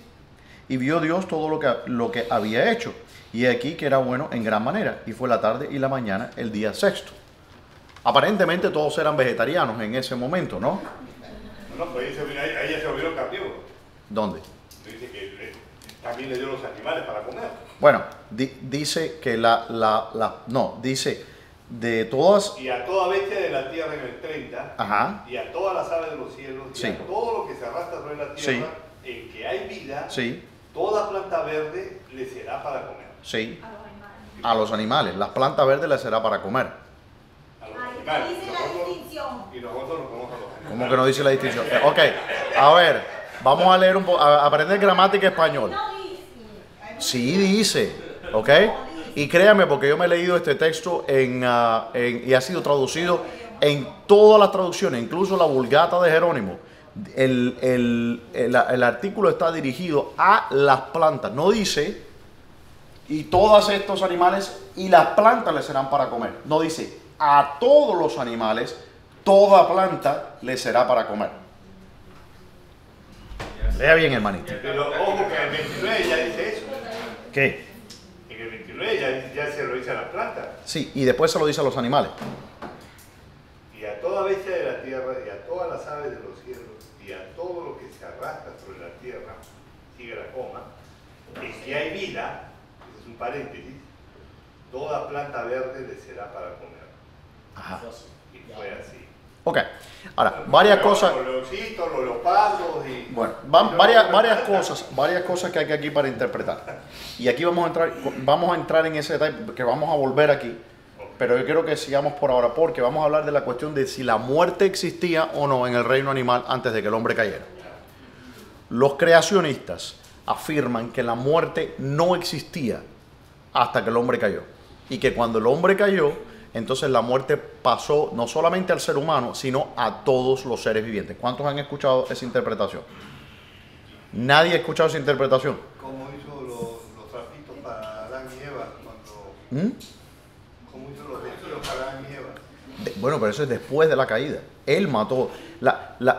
Y vio Dios todo lo que había hecho, y aquí que era bueno en gran manera. Y fue la tarde y la mañana el día sexto. Aparentemente todos eran vegetarianos en ese momento, ¿no? No, pues ahí ya se volvieron cautivos. ¿Dónde? Dice que también le dio los animales para comer. Bueno, dice que dice de todas... Y a toda bestia de la tierra en el 30, Ajá. y a todas las aves de los cielos, y Sí. a todo lo que se arrastra sobre la tierra, en que hay vida, Sí, toda planta verde le será para comer. sí. A los animales. A los animales. Las plantas verdes les será para comer. A los Ahí animales. dice la distinción. Y nosotros nos comemos a los animales. ¿Cómo que no dice la distinción? Ok, a ver, vamos a leer un poco, a aprender gramática español. No dice. Sí dice, ¿ok? Y créame, porque yo me he leído este texto y ha sido traducido en todas las traducciones, incluso la Vulgata de Jerónimo. El artículo está dirigido a las plantas, no dice, y todos estos animales y las plantas les serán para comer. No dice, a todos los animales, toda planta les será para comer. Lea bien, hermanito. Pero ojo que en el 29 ya dice eso. ¿Qué? En el 29 ya se lo dice a las plantas. Sí, y después se lo dice a los animales. Y a toda bestia de la tierra, y a todas las aves de los cielos, y a todo lo que se arrastra sobre la tierra, sigue la coma, en que hay vida, ese es un paréntesis, toda planta verde le será para comer. Ajá. Y fue así. Ok. Ahora, varias cosas. Los leoncitos, los leopardos y... Bueno, varias cosas que hay aquí para interpretar. Y aquí vamos a entrar en ese detalle, que vamos a volver aquí. Pero yo quiero que sigamos por ahora, porque vamos a hablar de la cuestión de si la muerte existía o no en el reino animal antes de que el hombre cayera. Los creacionistas afirman que la muerte no existía hasta que el hombre cayó. Y que cuando el hombre cayó, entonces la muerte pasó no solamente al ser humano, sino a todos los seres vivientes. ¿Cuántos han escuchado esa interpretación? Nadie ha escuchado esa interpretación. ¿Cómo hizo los trapitos para Adán y Eva cuando... ¿Cómo hizo los vestidos para Adán y Eva? Bueno, pero eso es después de la caída. Él mató.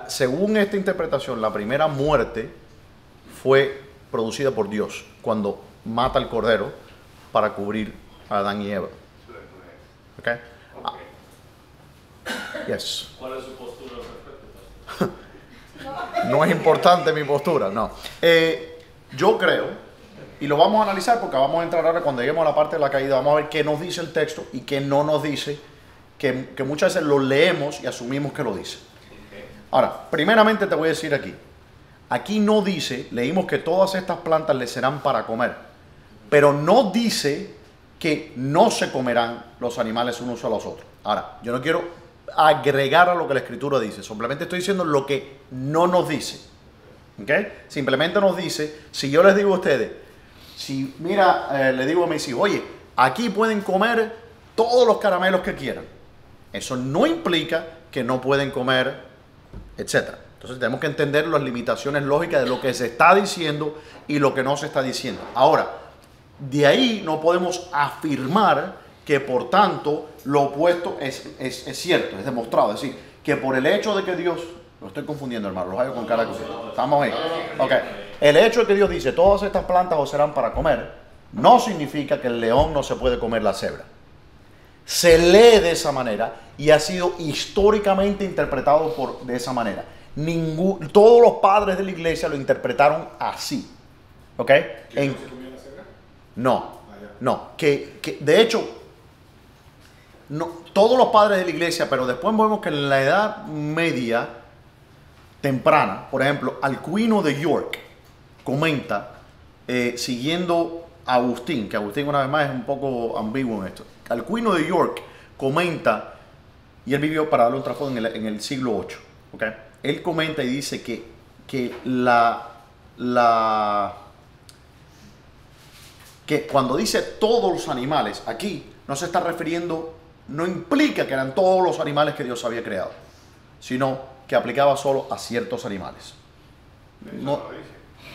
Según esta interpretación, la primera muerte fue producida por Dios cuando mata al cordero para cubrir a Adán y Eva. Okay? Yes. ¿Cuál es su postura al respecto? No es importante mi postura, no. Yo creo, y lo vamos a analizar porque vamos a entrar ahora cuando lleguemos a la parte de la caída, vamos a ver qué nos dice el texto y qué no nos dice, que muchas veces lo leemos y asumimos que lo dice. Ahora, primeramente te voy a decir aquí no dice, leímos que todas estas plantas les serán para comer, pero no dice que no se comerán los animales unos a los otros. Ahora, yo no quiero agregar a lo que la Escritura dice, simplemente estoy diciendo lo que no nos dice. ¿Okay? Simplemente nos dice, si yo les digo a ustedes, si mira, le digo a mis hijos, oye, aquí pueden comer todos los caramelos que quieran. Eso no implica que no pueden comer, etc. Entonces tenemos que entender las limitaciones lógicas de lo que se está diciendo y lo que no se está diciendo. Ahora, de ahí no podemos afirmar que por tanto lo opuesto es cierto, es demostrado. Es decir, que por el hecho de que Dios, lo estoy confundiendo hermano, los hago con cara cruzada. Estamos ahí. Ok. El hecho de que Dios dice todas estas plantas os serán para comer, no significa que el león no se puede comer la cebra. Se lee de esa manera y ha sido históricamente interpretado de esa manera. Todos los padres de la iglesia lo interpretaron así. ¿Ok? No, que de hecho, no, todos los padres de la iglesia, pero después vemos que en la Edad Media temprana, por ejemplo, Alcuino de York comenta, siguiendo a Agustín, que Agustín una vez más es un poco ambiguo en esto. Alcuino de York comenta, y él vivió, para darle un trasfondo, en el siglo VIII, ¿okay? Él comenta y dice que que cuando dice todos los animales, aquí no se está refiriendo, no implica que eran todos los animales que Dios había creado, sino que aplicaba solo a ciertos animales.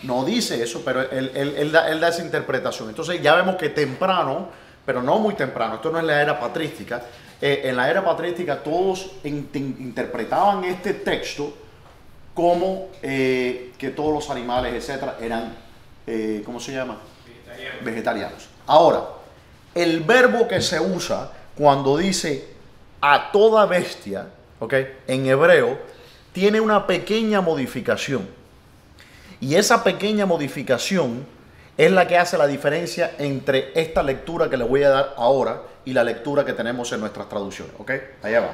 No dice eso, pero él da esa interpretación. Entonces ya vemos que temprano, pero no muy temprano, esto no es la era patrística, en la era patrística todos interpretaban este texto como que todos los animales, etcétera, eran, ¿cómo se llama? Vegetarianos. Ahora, el verbo que se usa cuando dice a toda bestia, ¿okay? En hebreo, tiene una pequeña modificación. Y esa pequeña modificación es la que hace la diferencia entre esta lectura que le voy a dar ahora y la lectura que tenemos en nuestras traducciones. ¿Ok? Allá va.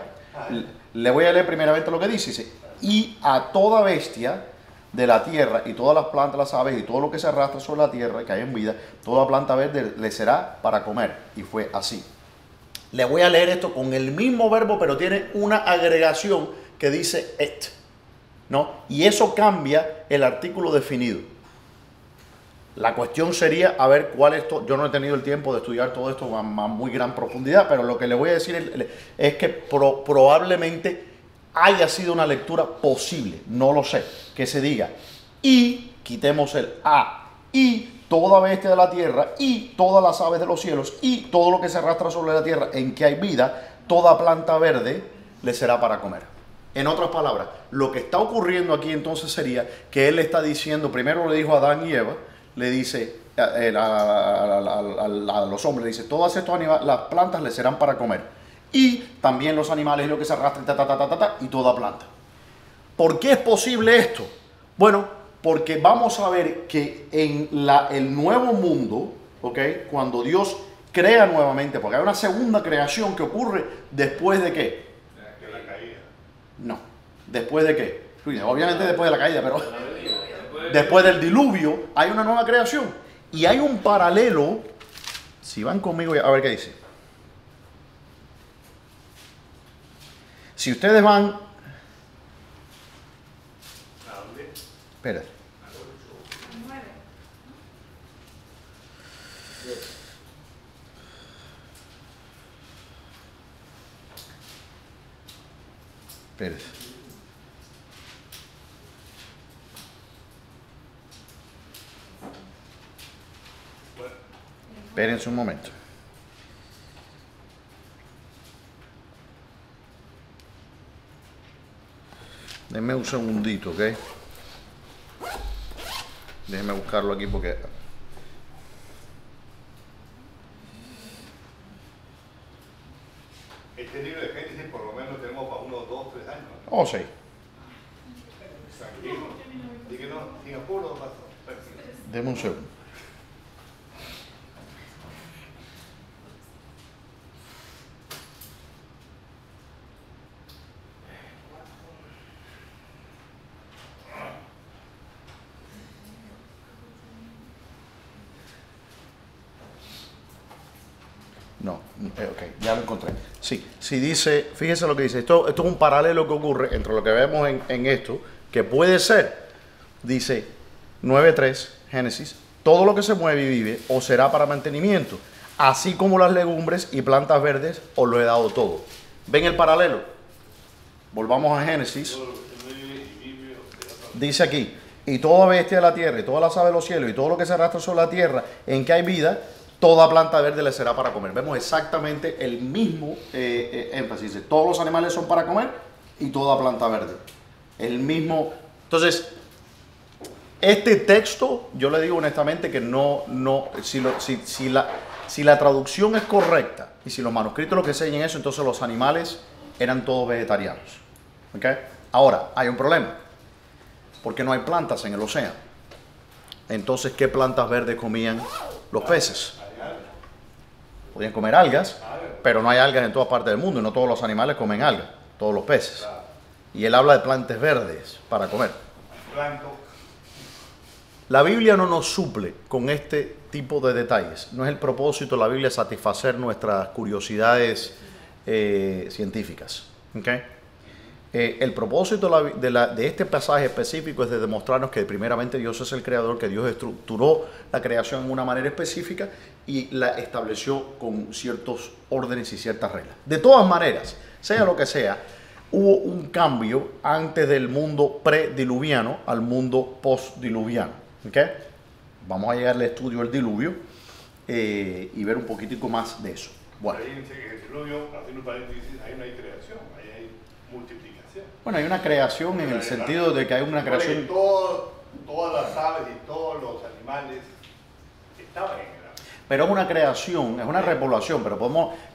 Le voy a leer primeramente lo que dice. Dice, y a toda bestia de la tierra y todas las plantas, las aves y todo lo que se arrastra sobre la tierra, que hay en vida, toda planta verde le será para comer. Y fue así. Le voy a leer esto con el mismo verbo, pero tiene una agregación que dice et, ¿no? Y eso cambia el artículo definido. La cuestión sería a ver cuál es esto. Yo no he tenido el tiempo de estudiar todo esto a muy gran profundidad, pero lo que le voy a decir es que probablemente haya sido una lectura posible, no lo sé, que se diga y quitemos el a, y toda bestia de la tierra, y todas las aves de los cielos, y todo lo que se arrastra sobre la tierra en que hay vida, toda planta verde le será para comer. En otras palabras, lo que está ocurriendo aquí entonces sería que él está diciendo, primero le dijo a Adán y Eva, le dice a los hombres, le dice, todas estas las plantas le serán para comer. Y también los animales y lo que se arrastra, y toda planta. ¿Por qué es posible esto? Bueno, porque vamos a ver que en el nuevo mundo, ¿okay? Cuando Dios crea nuevamente, porque hay una segunda creación que ocurre después de ¿qué? De la caída. No. ¿Después de qué? Obviamente después de la caída, pero La venida. después del diluvio hay una nueva creación. Y hay un paralelo. Si van conmigo, a ver qué dice. Si ustedes van... ¿A dónde? Espérate. El 9. Espérate. Bueno, Espérense un momento. Denme un segundito, ¿ok? Déjenme buscarlo aquí porque... este libro de Génesis por lo menos tenemos para unos 2, 3 años. Oh, sí. Tranquilo. Díganos, sin apuro, pastor. Tranquilo. Denme un segundo. No, ok, ya lo encontré. Sí, sí dice, fíjese lo que dice, esto es un paralelo que ocurre entre lo que vemos en esto, que puede ser, dice 9.3, Génesis, todo lo que se mueve y vive os será para mantenimiento, así como las legumbres y plantas verdes os lo he dado todo. ¿Ven el paralelo? Volvamos a Génesis. Todo lo que se mueve y vive, Dice aquí, y toda bestia de la tierra, y todas las aves de los cielos, y todo lo que se arrastra sobre la tierra, en que hay vida, toda planta verde le será para comer. Vemos exactamente el mismo énfasis. Dice, todos los animales son para comer y toda planta verde. El mismo. Entonces, este texto, yo le digo honestamente que si la traducción es correcta y si los manuscritos lo que enseñan eso, entonces los animales eran todos vegetarianos. ¿Ok? Ahora, hay un problema. Porque no hay plantas en el océano. Entonces, ¿qué plantas verdes comían los peces? Podían comer algas, pero no hay algas en todas partes del mundo y no todos los animales comen algas, todos los peces. Y él habla de plantas verdes para comer. blanco. La Biblia no nos suple con este tipo de detalles. No es el propósito de la Biblia satisfacer nuestras curiosidades científicas. ¿Okay? El propósito de este pasaje específico es de demostrarnos que primeramente Dios es el creador, que Dios estructuró la creación en una manera específica y la estableció con ciertos órdenes y ciertas reglas. De todas maneras, sea lo que sea, hubo un cambio antes del mundo prediluviano al mundo postdiluviano. ¿Okay? Vamos a llegar al estudio del diluvio y ver un poquitico más de eso. Bueno. Ahí dice que el diluvio, haciendo un paréntesis, ahí no hay creación, ahí hay multiplicación. Bueno, hay una creación en el sentido de que hay una creación. Todas las aves y todos los animales estaban en el agua. Pero es una creación, es una repoblación. Pero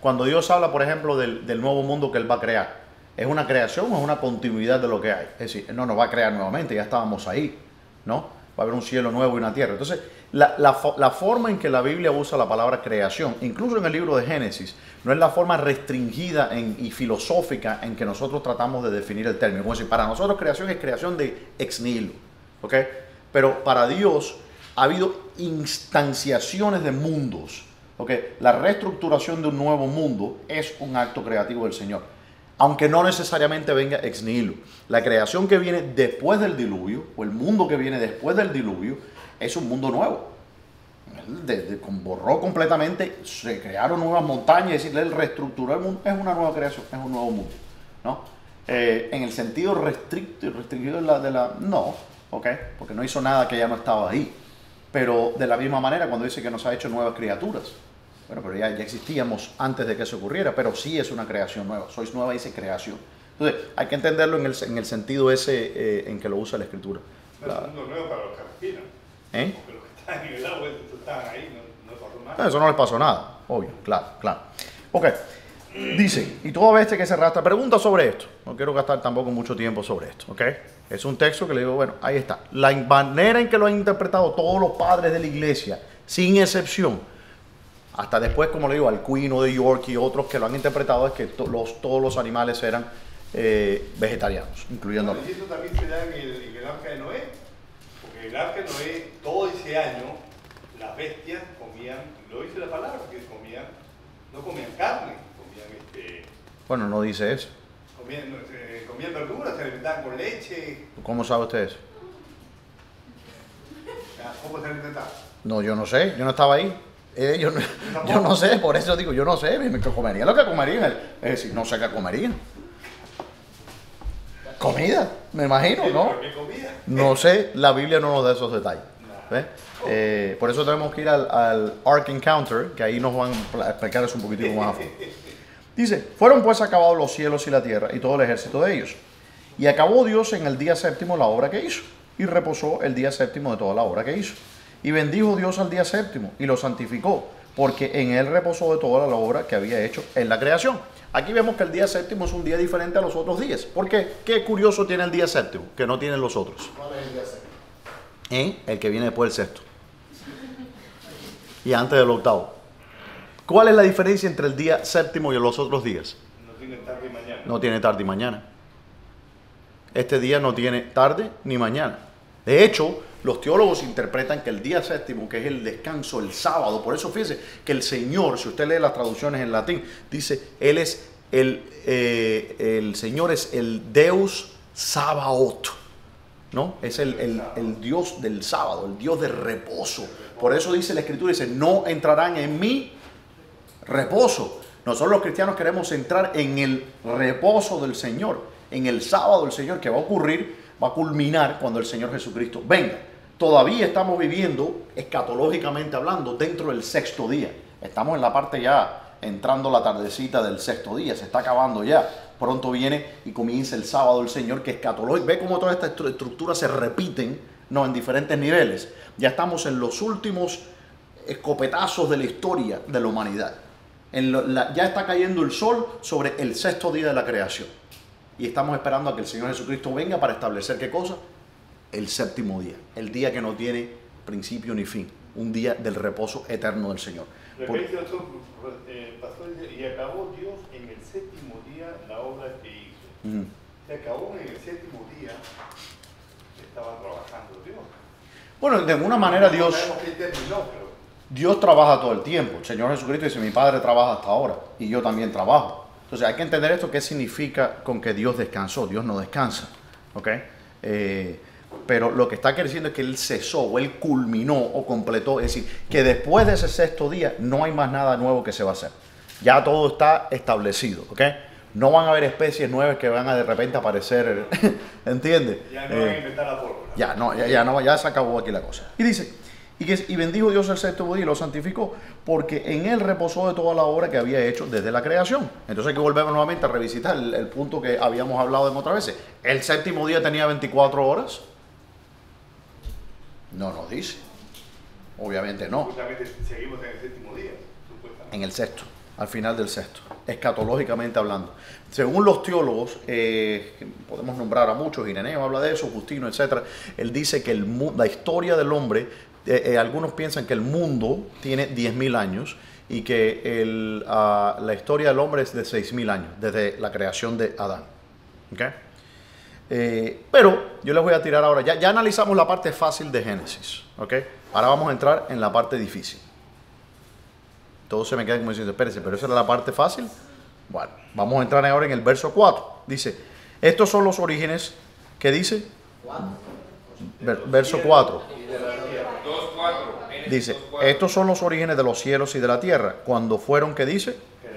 cuando Dios habla, por ejemplo, del nuevo mundo que Él va a crear, ¿es una creación o es una continuidad de lo que hay? Es decir, no nos va a crear nuevamente, ya estábamos ahí, ¿no? Va a haber un cielo nuevo y una tierra. Entonces, la forma en que la Biblia usa la palabra creación, incluso en el libro de Génesis, no es la forma restringida y filosófica en que nosotros tratamos de definir el término. Como decir, para nosotros creación es creación de ex nihilo, ¿ok? Pero para Dios ha habido instanciaciones de mundos, ¿ok? La reestructuración de un nuevo mundo es un acto creativo del Señor, aunque no necesariamente venga ex nihilo. La creación que viene después del diluvio, o el mundo que viene después del diluvio, es un mundo nuevo. Él borró completamente, se crearon nuevas montañas, es decir, él reestructuró el mundo, es una nueva creación, es un nuevo mundo, ¿no? En el sentido restringido no, ¿ok? Porque no hizo nada que ya no estaba ahí. Pero de la misma manera, cuando dice que nos ha hecho nuevas criaturas, bueno, pero ya existíamos antes de que eso ocurriera, pero sí es una creación nueva. Sois nueva, dice creación. Entonces, hay que entenderlo en el sentido ese en que lo usa la Escritura. No es un mundo nuevo para los que respiran. ¿Eh? Porque los que están en el agua, estos estaban ahí, no pasó nada. No, eso no les pasó nada, obvio, claro. Ok, dice, y toda bestia que se arrastra, pregunta sobre esto. No quiero gastar tampoco mucho tiempo sobre esto, ¿ok? Es un texto que le digo, bueno, ahí está. La manera en que lo han interpretado todos los padres de la iglesia, sin excepción, hasta después, como le digo, Alcuino de York y otros que lo han interpretado, es que todos los animales eran vegetarianos, incluyendo... Y eso también se da en el arca de Noé, porque en el arca de Noé todo ese año las bestias comían, lo dice la palabra, que comían, no comían carne, comían Bueno, no dice eso. comían verduras, se alimentaban con leche. ¿Cómo sabe usted eso? ¿Cómo se alimentaban? No, yo no sé, yo no estaba ahí. Yo no sé, por eso digo, yo no sé, que comerían lo que comerían. Es decir, no sé qué comerían. Comida, me imagino, ¿no? ¿Por qué comida? No sé, la Biblia no nos da esos detalles. ¿Ves? Por eso tenemos que ir al Ark Encounter, que ahí nos van a explicar eso un poquitico más a fondo. Dice, fueron pues acabados los cielos y la tierra y todo el ejército de ellos. Y acabó Dios en el día séptimo la obra que hizo. Y reposó el día séptimo de toda la obra que hizo. Y bendijo Dios al día séptimo y lo santificó, porque en él reposó de toda la obra que había hecho en la creación. Aquí vemos que el día séptimo es un día diferente a los otros días. ¿Por qué? ¿Qué curioso tiene el día séptimo que no tienen los otros? ¿Cuál es el día séptimo? El que viene después del sexto. Y antes del octavo. ¿Cuál es la diferencia entre el día séptimo y los otros días? No tiene tarde y mañana. No tiene tarde y mañana. Este día no tiene tarde ni mañana. De hecho, los teólogos interpretan que el día séptimo, que es el descanso, el sábado, por eso fíjese que el Señor, si usted lee las traducciones en latín, dice, Él es el Señor es el Deus Sabaoth, ¿no? Es el Dios del sábado, el Dios de reposo. Por eso dice la Escritura, dice, no entrarán en mi reposo. Nosotros los cristianos queremos entrar en el reposo del Señor, en el sábado del Señor, que va a ocurrir, va a culminar cuando el Señor Jesucristo venga. Todavía estamos viviendo, escatológicamente hablando, dentro del sexto día. Estamos en la parte ya, entrando la tardecita del sexto día, se está acabando ya. Pronto viene y comienza el sábado del Señor, que es escatológico. Ve cómo todas estas estructuras se repiten, ¿no? En diferentes niveles. Ya estamos en los últimos escopetazos de la historia de la humanidad. Ya está cayendo el sol sobre el sexto día de la creación. Y estamos esperando a que el Señor Jesucristo venga para establecer ¿qué cosa? El séptimo día. El día que no tiene principio ni fin. Un día del reposo eterno del Señor. Pasó y acabó Dios en el séptimo día la obra que hizo. Se acabó en el séptimo día, estaba trabajando Dios. Bueno, de alguna manera Dios... No sabemos qué terminó, pero... Dios trabaja todo el tiempo. El Señor Jesucristo dice, mi Padre trabaja hasta ahora y yo también trabajo. Entonces hay que entender esto, qué significa con que Dios descansó. Dios no descansa, ¿ok? Pero lo que está diciendo es que Él cesó o Él culminó o completó. Es decir, que después de ese sexto día no hay más nada nuevo que se va a hacer. Ya todo está establecido, ¿ok? No van a haber especies nuevas que van a de repente aparecer, ¿entiendes? Ya no van a inventar la pólvora. Ya se acabó aquí la cosa. Y dice... Y bendijo Dios el séptimo día y lo santificó, porque en él reposó de toda la obra que había hecho desde la creación. Entonces hay que volver nuevamente a revisitar el punto que habíamos hablado de otras veces. ¿El séptimo día tenía 24 horas? No nos dice. Obviamente no. Justamente seguimos en el séptimo día, supuestamente. En el sexto, al final del sexto, escatológicamente hablando. Según los teólogos, podemos nombrar a muchos, Ireneo habla de eso, Justino, etc. Él dice que la historia del hombre... algunos piensan que el mundo tiene 10.000 años y que la historia del hombre es de 6.000 años, desde la creación de Adán. ¿Okay? Pero yo les voy a tirar ahora, ya analizamos la parte fácil de Génesis. ¿Okay? Ahora vamos a entrar en la parte difícil. Todos se me quedan como diciendo, espérense, pero esa era la parte fácil. Bueno, vamos a entrar ahora en el verso 4. Dice, estos son los orígenes, ¿qué dice? Verso 4. Dice, estos son los orígenes de los cielos y de la tierra, cuando fueron, ¿qué dice?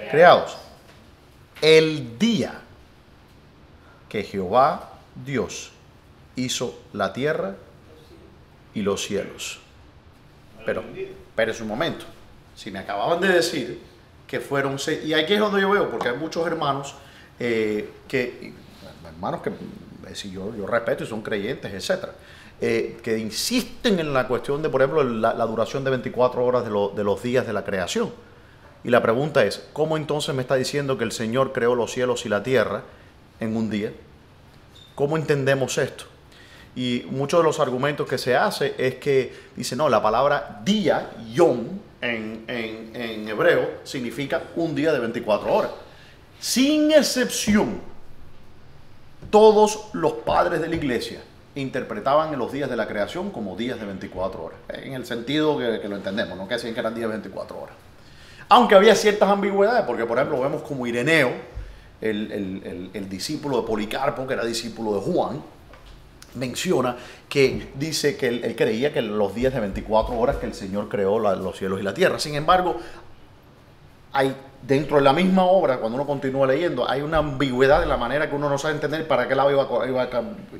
Creados. El día que Jehová Dios hizo la tierra y los cielos. Pero, espérese un momento. Si me acababan de decir que fueron 6, y aquí es donde yo veo, porque hay muchos hermanos hermanos que si yo respeto y son creyentes, etcétera. Que insisten en la cuestión de, por ejemplo, la duración de 24 horas de los días de la creación. Y la pregunta es, ¿cómo entonces me está diciendo que el Señor creó los cielos y la tierra en un día? ¿Cómo entendemos esto? Y muchos de los argumentos que se hace es que dice, no, la palabra día, yom, en hebreo, significa un día de 24 horas. Sin excepción, todos los padres de la iglesia interpretaban los días de la creación como días de 24 horas, en el sentido que lo entendemos, no que decían que eran días de 24 horas. Aunque había ciertas ambigüedades, porque por ejemplo vemos como Ireneo, el discípulo de Policarpo, que era discípulo de Juan, menciona que dice que él creía que los días de 24 horas que el Señor creó los cielos y la tierra. Sin embargo, hay dentro de la misma obra, cuando uno continúa leyendo, hay una ambigüedad en la manera que uno no sabe entender para qué lado iba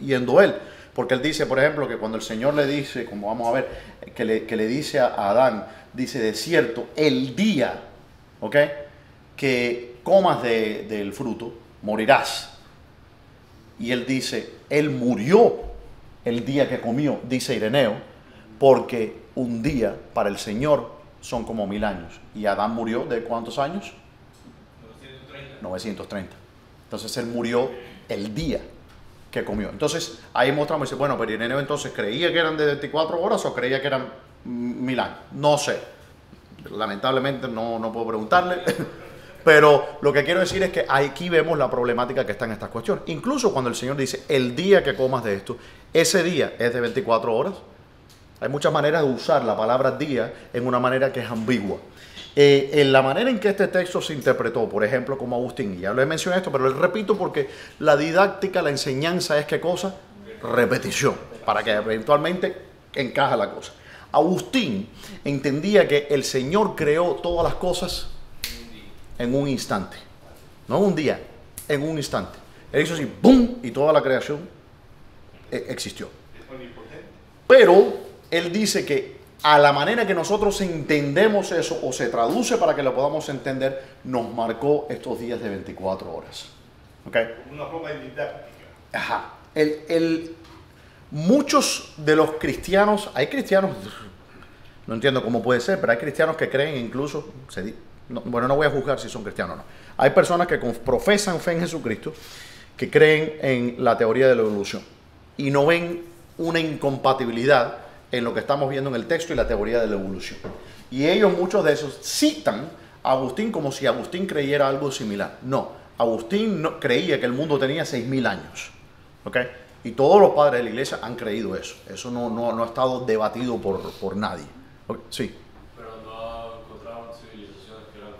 yendo él. Porque él dice, por ejemplo, que cuando el Señor le dice, como vamos a ver, que le dice a Adán, dice, de cierto, el día, ¿ok?, que comas del fruto, morirás. Y él dice, él murió el día que comió, dice Ireneo, porque un día para el Señor son como 1000 años. ¿Y Adán murió de cuántos años? 930. Entonces él murió el día que comió. Entonces ahí mostramos, dice, bueno, pero Ireneo entonces creía que eran de 24 horas o creía que eran 1000 años. No sé. Lamentablemente no puedo preguntarle. Pero lo que quiero decir es que aquí vemos la problemática que está en estas cuestiones. Incluso cuando el Señor dice, el día que comas de esto, ese día es de 24 horas. Hay muchas maneras de usar la palabra día en una manera que es ambigua. En la manera en que este texto se interpretó, por ejemplo, como Agustín, y ya lo he mencionado esto, pero lo repito porque la didáctica, la enseñanza es ¿qué cosa? Repetición, para que eventualmente encaje la cosa. Agustín entendía que el Señor creó todas las cosas en un instante, no en un día, en un instante. Él hizo así, ¡pum!, y toda la creación existió. Pero él dice que a la manera que nosotros entendemos eso, o se traduce para que lo podamos entender, nos marcó estos días de 24 horas. ¿Okay? Una forma didáctica. Ajá. Muchos de los cristianos, hay cristianos, no entiendo cómo puede ser, pero hay cristianos que creen incluso, bueno, no voy a juzgar si son cristianos o no. Hay personas que profesan fe en Jesucristo, que creen en la teoría de la evolución y no ven una incompatibilidad en lo que estamos viendo en el texto y la teoría de la evolución. Y ellos, muchos de esos, citan a Agustín como si Agustín creyera algo similar. No, Agustín no, creía que el mundo tenía 6000 años. ¿Okay? Y todos los padres de la iglesia han creído eso. Eso no ha estado debatido por nadie. ¿Okay? Sí. Pero no encontraban civilizaciones que eran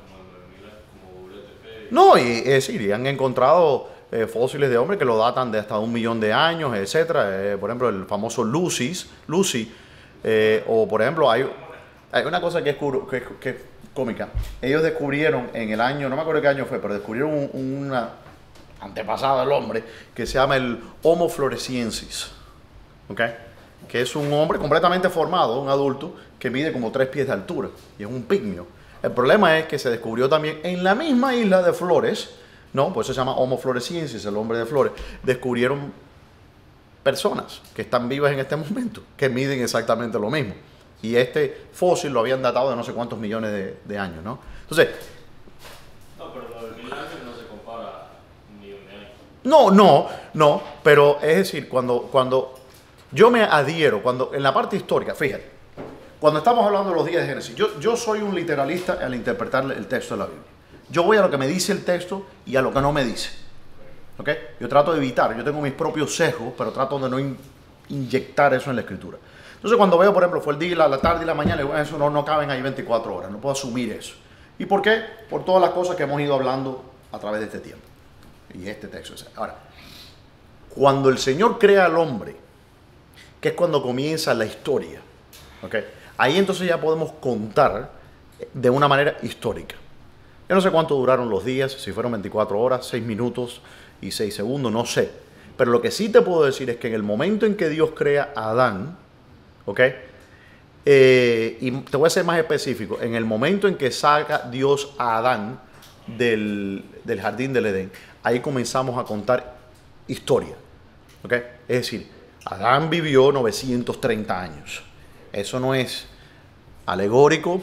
como UTP. No, y es decir, y han encontrado fósiles de hombres que lo datan de hasta 1 millón de años, etcétera. Por ejemplo, el famoso Lucy, o por ejemplo, hay una cosa que es cómica. Ellos descubrieron en el año, no me acuerdo qué año fue, pero descubrieron una antepasada del hombre que se llama el Homo floresiensis, ¿okay?, que es un hombre completamente formado, un adulto, que mide como 3 pies de altura y es un pigmeo. El problema es que se descubrió también en la misma isla de Flores, ¿no? Pues se llama Homo floresiensis, el hombre de Flores. Descubrieron personas que están vivas en este momento, que miden exactamente lo mismo. Y este fósil lo habían datado de no sé cuántos millones de años, ¿no? Entonces... No, pero lo de 1000 años no se compara a 1 millón de años. No, pero es decir, cuando yo me adhiero, en la parte histórica, fíjate, cuando estamos hablando de los días de Génesis, yo soy un literalista al interpretar el texto de la Biblia. Yo voy a lo que me dice el texto y a lo que no me dice. ¿Okay? Yo trato de evitar, yo tengo mis propios sesgos, pero trato de no inyectar eso en la escritura. Entonces cuando veo, por ejemplo, fue el día, la tarde y la mañana, eso no caben ahí 24 horas, no puedo asumir eso. ¿Y por qué? Por todas las cosas que hemos ido hablando a través de este tiempo. Y este texto. Ahora, cuando el Señor crea al hombre, que es cuando comienza la historia, ¿okay?, ahí entonces ya podemos contar de una manera histórica. Yo no sé cuánto duraron los días, si fueron 24 horas, 6 minutos y 6 segundos, no sé. Pero lo que sí te puedo decir es que en el momento en que Dios crea a Adán, ¿ok? Y te voy a ser más específico, en el momento en que saca Dios a Adán del jardín del Edén, ahí comenzamos a contar historia, ¿ok? Es decir, Adán vivió 930 años. Eso no es alegórico.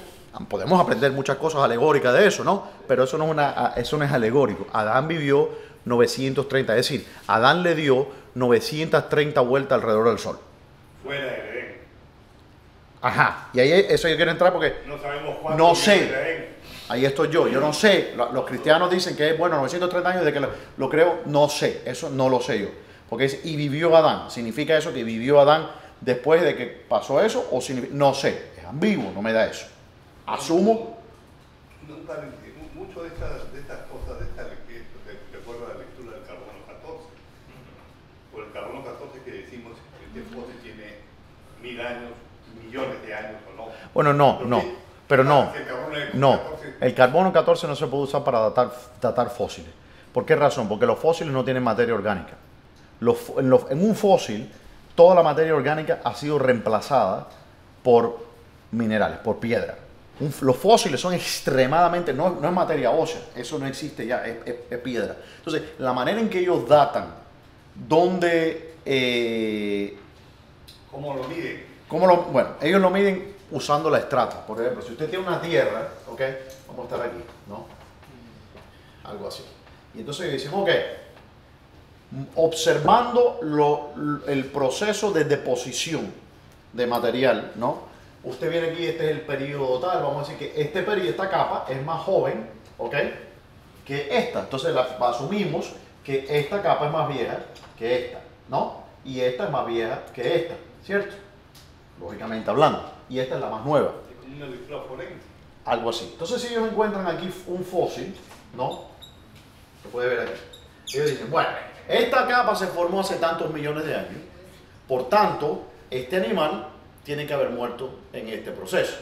Podemos aprender muchas cosas alegóricas de eso, ¿no? Pero eso no es alegórico. Adán vivió 930, es decir, Adán le dio 930 vueltas alrededor del sol. Fuera del Edén. Ajá, y ahí eso yo quiero entrar porque No sabemos cuánto no vive el sé. Edén. Ahí estoy yo no sé, los cristianos dicen que es, bueno, 930 años de que lo creo, no sé, eso no lo sé yo. Porque dice, y vivió Adán, ¿significa eso que vivió Adán después de que pasó eso? O no sé, es ambiguo, no me da eso. Asumo. Mucho de estas cosas, recuerdo la lectura del carbono 14. Por el carbono 14 que decimos que este fósil tiene 1000 años, millones de años o no. Bueno, no. Pero no, no. El carbono 14 no se puede usar para datar fósiles. ¿Por qué razón? Porque los fósiles no tienen materia orgánica. En un fósil, toda la materia orgánica ha sido reemplazada por minerales, por piedra. Los fósiles son extremadamente, no es materia ósea, eso no existe ya, es piedra. Entonces, la manera en que ellos datan, ¿cómo lo miden? Bueno, ellos lo miden usando la estrata. Por ejemplo, si usted tiene una tierra, ¿ok? Vamos a estar aquí, ¿no? Algo así. Y entonces decimos, ok, observando el proceso de deposición de material, ¿no? Usted viene aquí, este es el periodo tal, vamos a decir que esta capa es más joven, ¿ok? Que esta. Entonces asumimos que esta capa es más vieja que esta, ¿no? Y esta es más vieja que esta, ¿cierto? Lógicamente hablando. Y esta es la más nueva. Algo así. Entonces, si ellos encuentran aquí un fósil, ¿no? Se puede ver aquí. Ellos dicen, bueno, esta capa se formó hace tantos millones de años. Por tanto, este animal tiene que haber muerto en este proceso.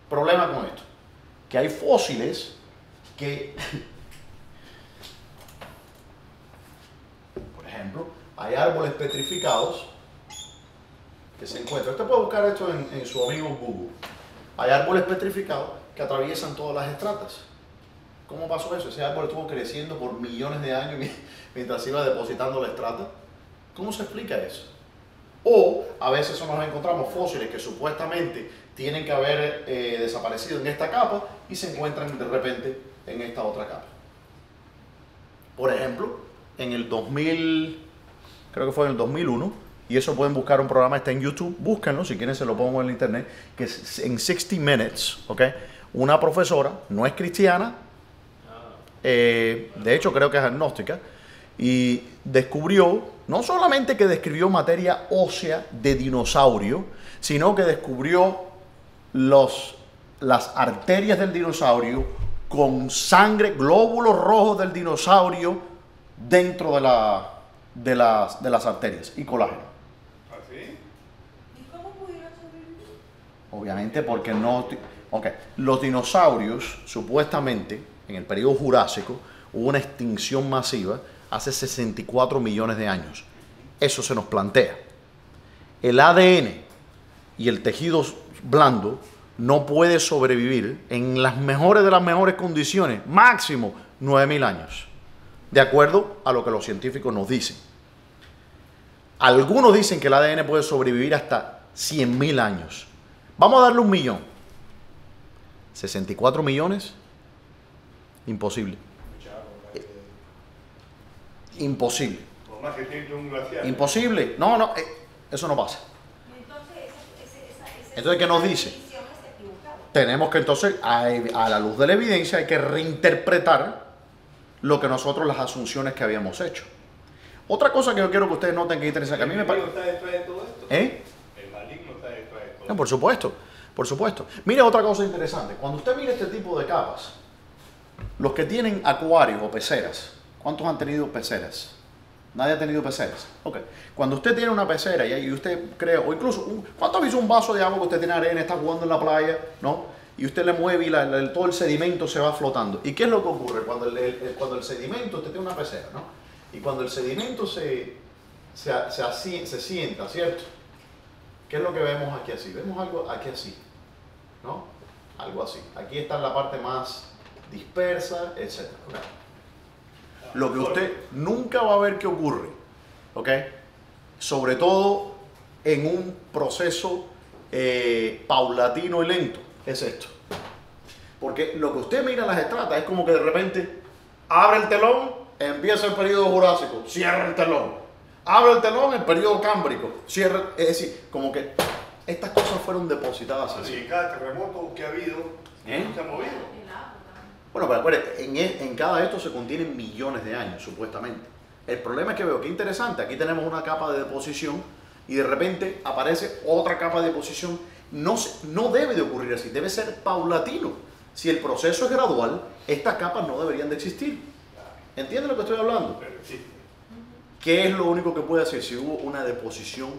Problema con esto. Que hay fósiles que, por ejemplo, hay árboles petrificados que se encuentran. Usted puede buscar esto en su amigo Google. Hay árboles petrificados que atraviesan todas las estratas. ¿Cómo pasó eso? Ese árbol estuvo creciendo por millones de años mientras se iba depositando la estrata. ¿Cómo se explica eso? O a veces nos encontramos fósiles que supuestamente tienen que haber desaparecido en esta capa y se encuentran de repente en esta otra capa. Por ejemplo, en el 2000, creo que fue en el 2001, y eso pueden buscar un programa, está en YouTube, búsquenlo, si quieren se lo pongo en el internet, que es en 60 Minutes, ¿ok? Una profesora, no es cristiana, de hecho creo que es agnóstica, y descubrió, no solamente que describió materia ósea de dinosaurio, sino que descubrió las arterias del dinosaurio con sangre, glóbulos rojos del dinosaurio dentro de las arterias y colágeno. ¿Y cómo pudieron sobrevivir? Obviamente porque no... Ok, los dinosaurios, supuestamente, en el periodo Jurásico, hubo una extinción masiva hace 64 millones de años. Eso se nos plantea. El ADN y el tejido blando no puede sobrevivir en las mejores de las mejores condiciones, máximo 9.000 años, de acuerdo a lo que los científicos nos dicen. Algunos dicen que el ADN puede sobrevivir hasta 100.000 años. Vamos a darle 1 millón. 64 millones, imposible. Imposible. Por más que tiene un glaciar. Imposible. No, eso no pasa. Entonces, ¿qué nos dice? Tenemos que entonces, a la luz de la evidencia, hay que reinterpretar lo que nosotros, las asunciones que habíamos hecho. Otra cosa que yo quiero que ustedes noten que interesa, que a mí me parece... ¿El maligno está detrás de todo esto? ¿Eh? El maligno está detrás de todo esto. No, por supuesto, por supuesto. Mire otra cosa interesante. Cuando usted mira este tipo de capas, los que tienen acuarios o peceras, ¿cuántos han tenido peceras? Nadie ha tenido peceras. Ok. Cuando usted tiene una pecera y usted crea, o incluso, ¿cuánto ha visto un vaso de agua que usted tiene arena, está jugando en la playa, ¿no? Y usted le mueve y todo el sedimento se va flotando. ¿Y qué es lo que ocurre? Cuando el sedimento, usted tiene una pecera, ¿no? Y cuando el sedimento se sienta, ¿cierto? ¿Qué es lo que vemos aquí así? Vemos algo aquí así, ¿no? Algo así. Aquí está la parte más dispersa, etc. ¿Okay? Lo que usted nunca va a ver que ocurre, ¿ok? Sobre todo en un proceso paulatino y lento, es esto. Porque lo que usted mira en las estratas es como que de repente abre el telón, empieza el periodo Jurásico, cierra el telón. Abre el telón, el periodo Cámbrico, cierra. Es decir, como que estas cosas fueron depositadas así. Y en cada terremoto que ha habido, ¿Eh? Se ha movido. El agua también. Bueno, pero acuérdense, en cada de estos se contienen millones de años, supuestamente. El problema es que veo que interesante, aquí tenemos una capa de deposición y de repente aparece otra capa de deposición. No debe de ocurrir así, debe ser paulatino. Si el proceso es gradual, estas capas no deberían de existir. ¿Entienden lo que estoy hablando? Pero existe. ¿Qué es lo único que puede hacer si hubo una deposición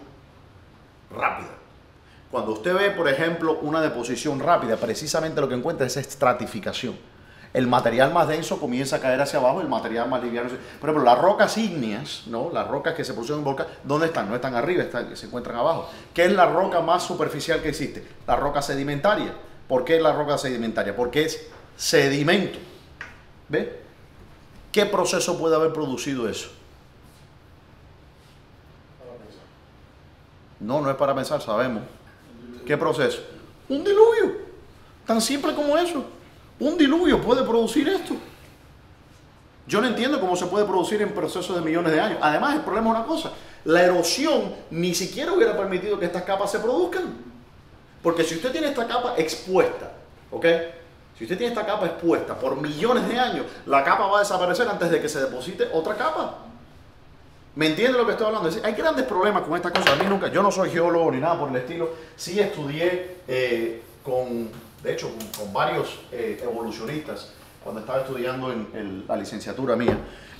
rápida? Cuando usted ve, por ejemplo, una deposición rápida, precisamente lo que encuentra es estratificación. El material más denso comienza a caer hacia abajo, el material más liviano. Por ejemplo, las rocas ígneas, ¿no? Las rocas que se producen en volcán, ¿dónde están? No están arriba, se encuentran abajo. ¿Qué es la roca más superficial que existe? La roca sedimentaria. ¿Por qué la roca sedimentaria? Porque es sedimento. ¿Ve? ¿Qué proceso puede haber producido eso? No es para pensar, sabemos. ¿Qué proceso? Un diluvio. Tan simple como eso. Un diluvio puede producir esto. Yo no entiendo cómo se puede producir en procesos de millones de años. Además, el problema es una cosa. La erosión ni siquiera hubiera permitido que estas capas se produzcan. Porque si usted tiene esta capa expuesta, ¿ok? Si usted tiene esta capa expuesta por millones de años, la capa va a desaparecer antes de que se deposite otra capa. ¿Me entiende lo que estoy hablando? Es decir, hay grandes problemas con esta cosa. A mí nunca, yo no soy geólogo ni nada por el estilo. Sí estudié de hecho, con varios evolucionistas cuando estaba estudiando en la licenciatura mía.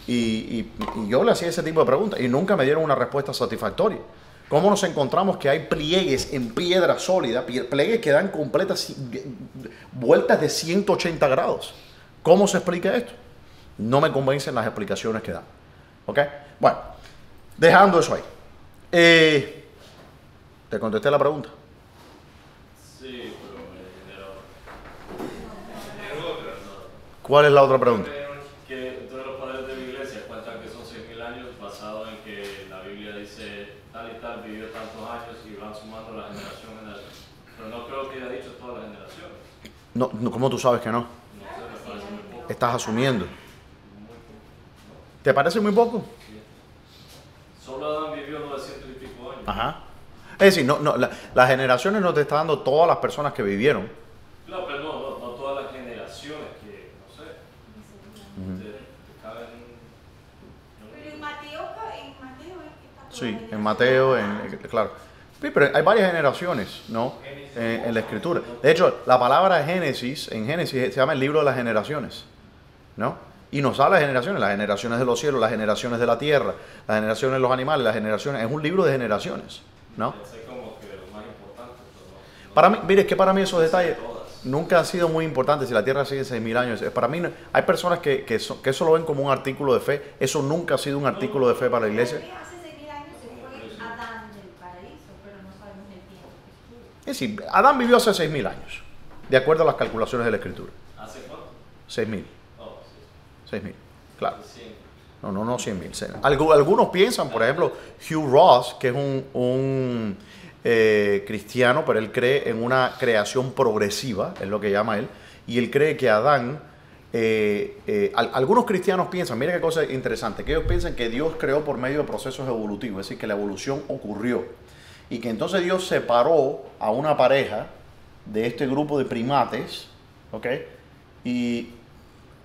Y yo le hacía ese tipo de preguntas y nunca me dieron una respuesta satisfactoria. ¿Cómo nos encontramos que hay pliegues en piedra sólida, pliegues que dan completas vueltas de 180 grados? ¿Cómo se explica esto? No me convencen las explicaciones que dan. ¿Ok? Bueno, dejando eso ahí. ¿Te contesté la pregunta? Sí, pero me generó otra. ¿Cuál es la otra pregunta? Que todos los padres de la iglesia cuentan que son 6.000 años basado en que la Biblia dice tal y tal vivió tantos años y van sumando la generación. Pero no creo que haya dicho todas las generaciones. No, ¿cómo tú sabes que no? No sé, me parece muy poco. Estás asumiendo. Muy poco. ¿Te parece muy poco? Sí. Solo Adán vivió 900 y pico años. Ajá. Es decir, las generaciones no te están dando todas las personas que vivieron. Claro, pero no todas las generaciones que, no sé, te caben. Pero en Mateo es que está Sí, todavía. en Mateo, claro. Sí, pero hay varias generaciones, ¿no? En la escritura. De hecho, la palabra Génesis, en Génesis se llama el libro de las generaciones, ¿no? Y nos habla de las generaciones de los cielos, las generaciones de la tierra, las generaciones de los animales, las generaciones. Es un libro de generaciones, ¿no? Pensé como que lo más importante, pero no. Para mí, mire, es que para mí esos detalles Todas. nunca han sido muy importantes. Si la Tierra sigue 6.000 años, para mí hay personas que eso lo ven como un artículo de fe. Eso nunca ha sido un artículo de fe para la iglesia. Hace 6.000 años se fue Adán del paraíso, pero no sabemos el tiempo que estuvo. Es decir, Adán vivió hace 6.000 años, de acuerdo a las calculaciones de la Escritura. ¿Hace cuánto? 6.000, Oh, 6.000, claro. sí. 100. No 100.000. Algunos piensan, por ejemplo, Hugh Ross, que es un cristiano, pero él cree en una creación progresiva, es lo que llama él, y él cree que Adán, algunos cristianos piensan, mira qué cosa interesante, que ellos piensan que Dios creó por medio de procesos evolutivos, es decir, que la evolución ocurrió, y que entonces Dios separó a una pareja de este grupo de primates, ¿ok? Y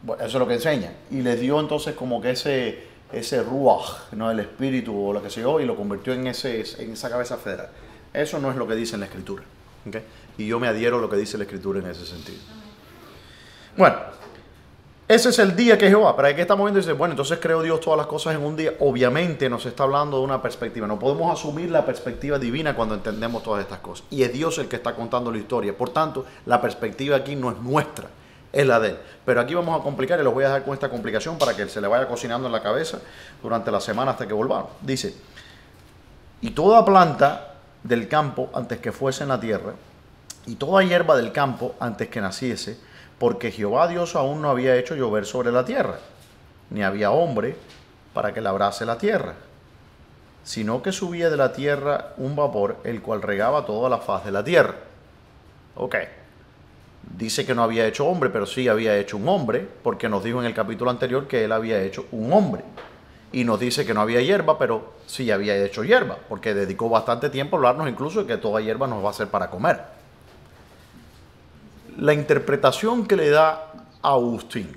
bueno, eso es lo que enseña. Y les dio entonces como que ese ruaj, ¿no? El espíritu o lo que sé yo, y lo convirtió en esa cabeza federal. Eso no es lo que dice en la Escritura. ¿Okay? Y yo me adhiero a lo que dice la Escritura en ese sentido. Bueno, ese es el día que Jehová. Pero aquí estamos viendo y dice, bueno, entonces creó Dios todas las cosas en un día. Obviamente nos está hablando de una perspectiva. No podemos asumir la perspectiva divina cuando entendemos todas estas cosas. Y es Dios el que está contando la historia. Por tanto, la perspectiva aquí no es nuestra, es la de él. Pero aquí vamos a complicar y los voy a dejar con esta complicación para que se le vaya cocinando en la cabeza durante la semana hasta que volvamos. Dice, y toda planta del campo antes que fuese en la tierra, y toda hierba del campo antes que naciese, porque Jehová Dios aún no había hecho llover sobre la tierra, ni había hombre para que labrase la tierra, sino que subía de la tierra un vapor, el cual regaba toda la faz de la tierra. Ok. Dice que no había hecho hombre, pero sí había hecho un hombre, porque nos dijo en el capítulo anterior que él había hecho un hombre. Y nos dice que no había hierba, pero sí había hecho hierba, porque dedicó bastante tiempo a hablarnos incluso de que toda hierba nos va a ser para comer. la interpretación que le da Agustín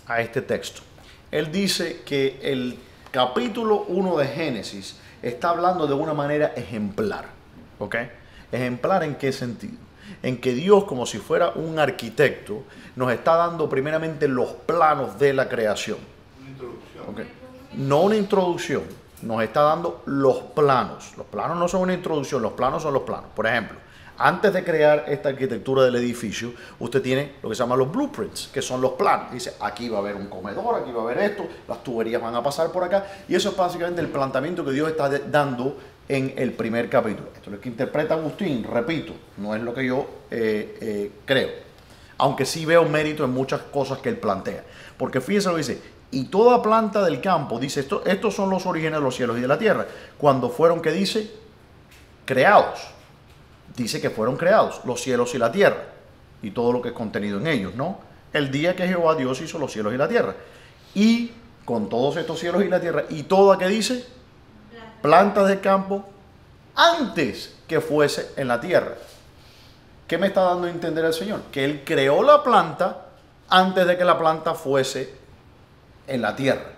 a este texto, él dice que el capítulo 1 de Génesis está hablando de una manera ejemplar. ¿Ok? ¿Ejemplar en qué sentido? En que Dios, como si fuera un arquitecto, nos está dando primeramente los planos de la creación. Una introducción. ¿Ok? No una introducción, nos está dando los planos. Los planos no son una introducción, los planos son los planos. Por ejemplo, antes de crear esta arquitectura del edificio, usted tiene lo que se llama los blueprints, que son los planos. Dice, aquí va a haber un comedor, aquí va a haber esto, las tuberías van a pasar por acá. Y eso es básicamente el planteamiento que Dios está dando en el primer capítulo. Esto es lo que interpreta Agustín, repito, no es lo que yo creo. Aunque sí veo mérito en muchas cosas que él plantea. Porque fíjese lo que dice, y toda planta del campo, dice, estos son los orígenes de los cielos y de la tierra. Cuando fueron, ¿qué dice? Creados. Dice que fueron creados los cielos y la tierra y todo lo que es contenido en ellos, ¿no? El día que Jehová Dios hizo los cielos y la tierra. Y con todos estos cielos y la tierra y toda, ¿qué dice? Plantas del campo antes que fuese en la tierra. ¿Qué me está dando a entender el Señor? Que Él creó la planta antes de que la planta fuese en la tierra.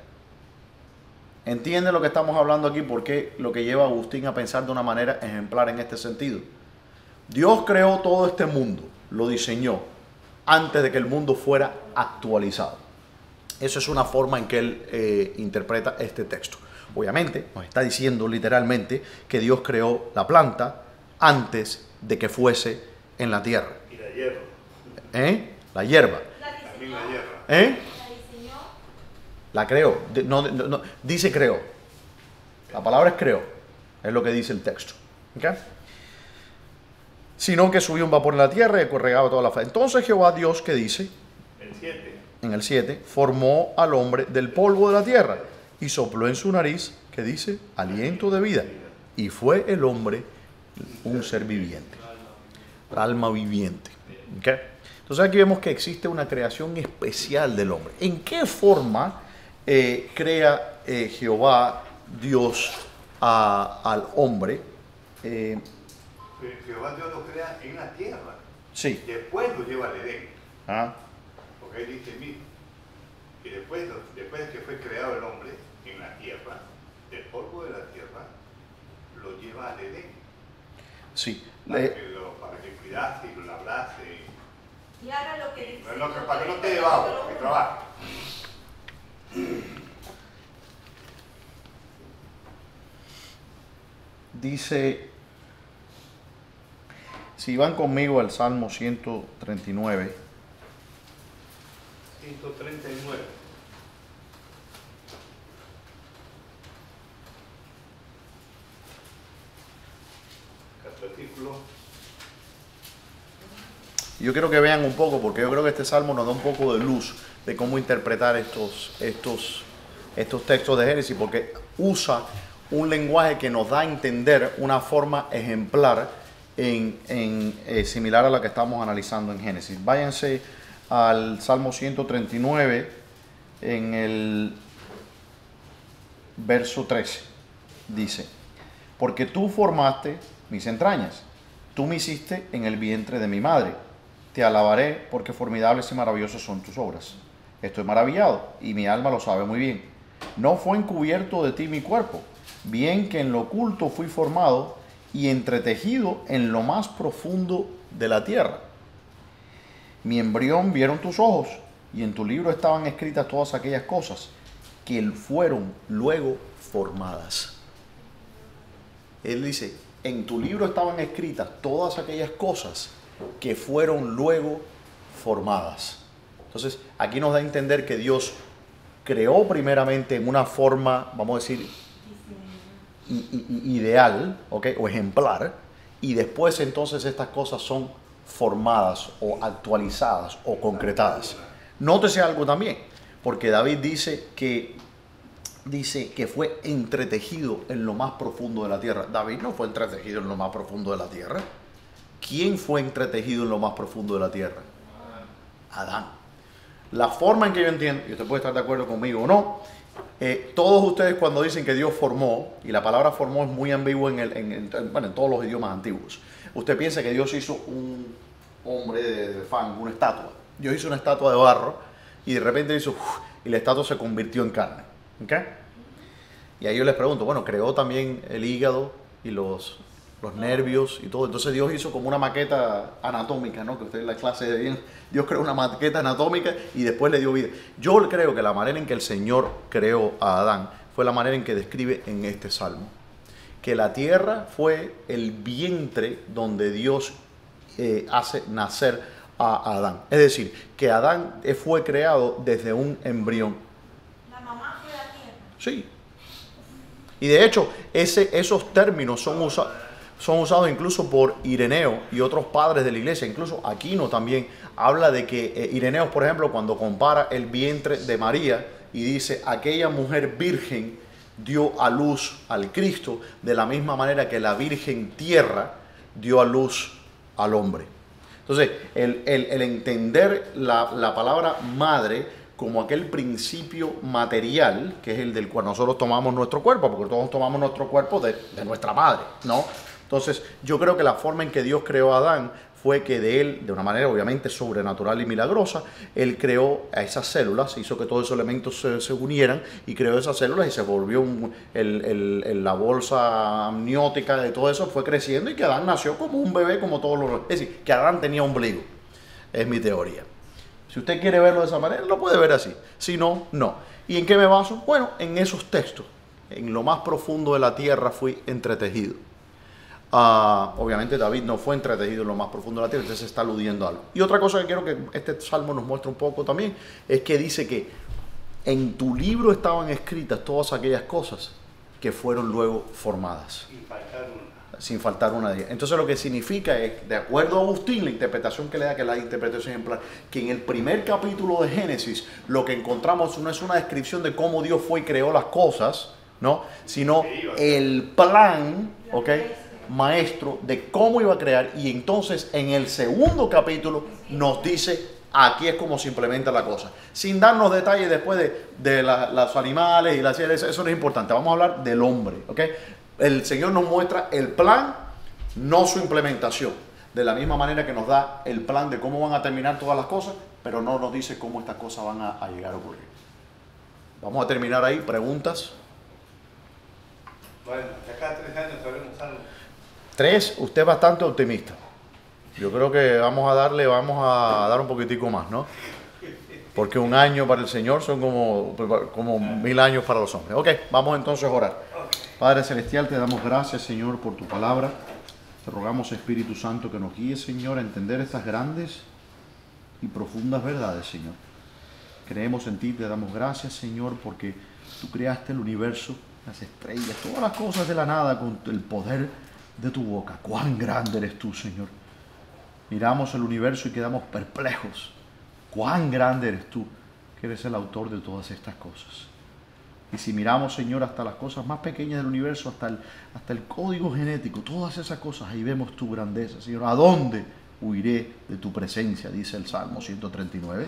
¿Entiende lo que estamos hablando aquí? Porque lo que lleva a Agustín a pensar de una manera ejemplar en este sentido. Dios creó todo este mundo, lo diseñó antes de que el mundo fuera actualizado. Esa es una forma en que él interpreta este texto. Obviamente, nos está diciendo literalmente que Dios creó la planta antes de que fuese en la tierra. Y la hierba. La hierba. También la hierba. ¿La diseñó? La creó. No, dice creó. La palabra es creó. Es lo que dice el texto. ¿Ok? Sino que subió un vapor en la tierra y regaba toda la faz. Entonces Jehová Dios, ¿qué dice? El 7. En el 7, formó al hombre del polvo de la tierra y sopló en su nariz, ¿qué dice? Aliento de vida. Y fue el hombre un ser viviente. Alma viviente. ¿Okay? Entonces aquí vemos que existe una creación especial del hombre. ¿En qué forma crea Jehová Dios al hombre? Jehová Dios lo crea en la tierra. Sí. Después lo lleva al Edén. Ah, Porque él dice, mira, que después de que fue creado el hombre en la tierra, del polvo de la tierra, lo lleva al Edén. sí. Para que cuidase y lo labrase. Y ahora lo que dice. Para que no te debajo, que trabaje. Dice, si van conmigo al Salmo 139. 139. Versículo. Yo quiero que vean un poco, porque yo creo que este Salmo nos da un poco de luz de cómo interpretar estos textos de Génesis, porque usa un lenguaje que nos da a entender una forma ejemplar similar a la que estamos analizando en Génesis. Váyanse al Salmo 139 en el verso 13. Dice, porque tú formaste mis entrañas, tú me hiciste en el vientre de mi madre. Te alabaré porque formidables y maravillosas son tus obras. Estoy maravillado y mi alma lo sabe muy bien. No fue encubierto de ti mi cuerpo, bien que en lo oculto fui formado y entretejido en lo más profundo de la tierra. Mi embrión vieron tus ojos y en tu libro estaban escritas todas aquellas cosas que fueron luego formadas. Él dice, en tu libro estaban escritas todas aquellas cosas que fueron luego formadas. Entonces, aquí nos da a entender que Dios creó primeramente en una forma, vamos a decir, ideal, ¿okay? O ejemplar, y después entonces estas cosas son formadas o actualizadas o concretadas. Nótese algo también, porque David dice que fue entretejido en lo más profundo de la tierra. David no fue entretejido en lo más profundo de la tierra. ¿Quién fue entretejido en lo más profundo de la tierra? Adán. La forma en que yo entiendo, y usted puede estar de acuerdo conmigo o no, todos ustedes cuando dicen que Dios formó, y la palabra formó es muy ambigua en todos los idiomas antiguos, usted piensa que Dios hizo hombre de fango, una estatua. Dios hizo una estatua de barro y de repente hizo y la estatua se convirtió en carne. ¿Ok? Y ahí yo les pregunto, bueno, creó también el hígado y los nervios y todo. Entonces Dios hizo como una maqueta anatómica, ¿no? Que usted en la clase de bien, Dios creó una maqueta anatómica y después le dio vida. Yo creo que la manera en que el Señor creó a Adán fue la manera en que describe en este salmo. Que la tierra fue el vientre donde Dios hace nacer a Adán. Es decir, que Adán fue creado desde un embrión. La mamá fue la tierra. Sí. Y de hecho, esos términos son usados incluso por Ireneo y otros padres de la iglesia. Incluso Aquino también habla de que Ireneo, por ejemplo, cuando compara el vientre de María y dice, aquella mujer virgen dio a luz al Cristo, de la misma manera que la virgen tierra dio a luz al hombre. Entonces, el entender la palabra madre como aquel principio material, que es el del cual nosotros tomamos nuestro cuerpo, porque todos tomamos nuestro cuerpo de nuestra madre, ¿no? Entonces, yo creo que la forma en que Dios creó a Adán fue que de él, de una manera obviamente sobrenatural y milagrosa, él creó a esas células, hizo que todos esos elementos se unieran y creó esas células y se volvió la bolsa amniótica de todo eso, fue creciendo y que Adán nació como un bebé, como todos los... Es decir, que Adán tenía ombligo, es mi teoría. Si usted quiere verlo de esa manera, lo puede ver así. Si no, no. ¿Y en qué me baso? Bueno, en esos textos. En lo más profundo de la tierra fui entretejido. Obviamente David no fue entretejido en lo más profundo de la tierra, entonces se está aludiendo a algo. Y otra cosa que quiero que este salmo nos muestre un poco también, es que dice que en tu libro estaban escritas todas aquellas cosas que fueron luego formadas. Sin faltar una de ellas. Entonces lo que significa es, de acuerdo a Agustín, la interpretación que le da, que es la interpretación ejemplar, que en el primer capítulo de Génesis lo que encontramos no es una descripción de cómo Dios fue y creó las cosas, ¿no? Sino el plan, ¿ok?, maestro de cómo iba a crear. Y entonces en el segundo capítulo nos dice, aquí es como se implementa la cosa, sin darnos detalles después de los animales y las ciencias. Eso no es importante, vamos a hablar del hombre, ¿ok? El Señor nos muestra el plan, no su implementación. De la misma manera que nos da el plan de cómo van a terminar todas las cosas, pero no nos dice cómo estas cosas van a llegar a ocurrir. Vamos a terminar ahí. ¿Preguntas? Bueno, de acá a 3 años sabremos algo. 3, usted es bastante optimista. Yo creo que vamos a dar un poquitico más, ¿no? Porque un año para el Señor son como 1000 años para los hombres. Ok, vamos entonces a orar. Padre Celestial, te damos gracias, Señor, por tu palabra. Te rogamos, Espíritu Santo, que nos guíe, Señor, a entender estas grandes y profundas verdades, Señor. Creemos en ti, te damos gracias, Señor, porque tú creaste el universo, las estrellas, todas las cosas de la nada con el poder de tu boca. ¡Cuán grande eres tú, Señor! Miramos el universo y quedamos perplejos. ¡Cuán grande eres tú, que eres el autor de todas estas cosas! Y si miramos, Señor, hasta las cosas más pequeñas del universo, hasta el código genético, todas esas cosas, ahí vemos tu grandeza, Señor. ¿A dónde huiré de tu presencia?, dice el Salmo 139.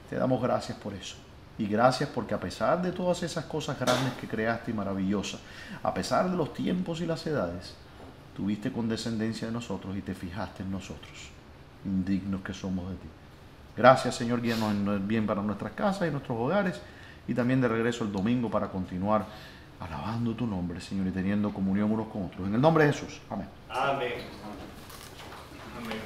Te damos gracias por eso. Y gracias porque a pesar de todas esas cosas grandes que creaste y maravillosas, a pesar de los tiempos y las edades, tuviste condescendencia de nosotros y te fijaste en nosotros, indignos que somos de ti. Gracias, Señor, guíanos en el bien para nuestras casas y nuestros hogares, y también de regreso el domingo para continuar alabando tu nombre, Señor, y teniendo comunión unos con otros. En el nombre de Jesús. Amén. Amén. Amén. Amén.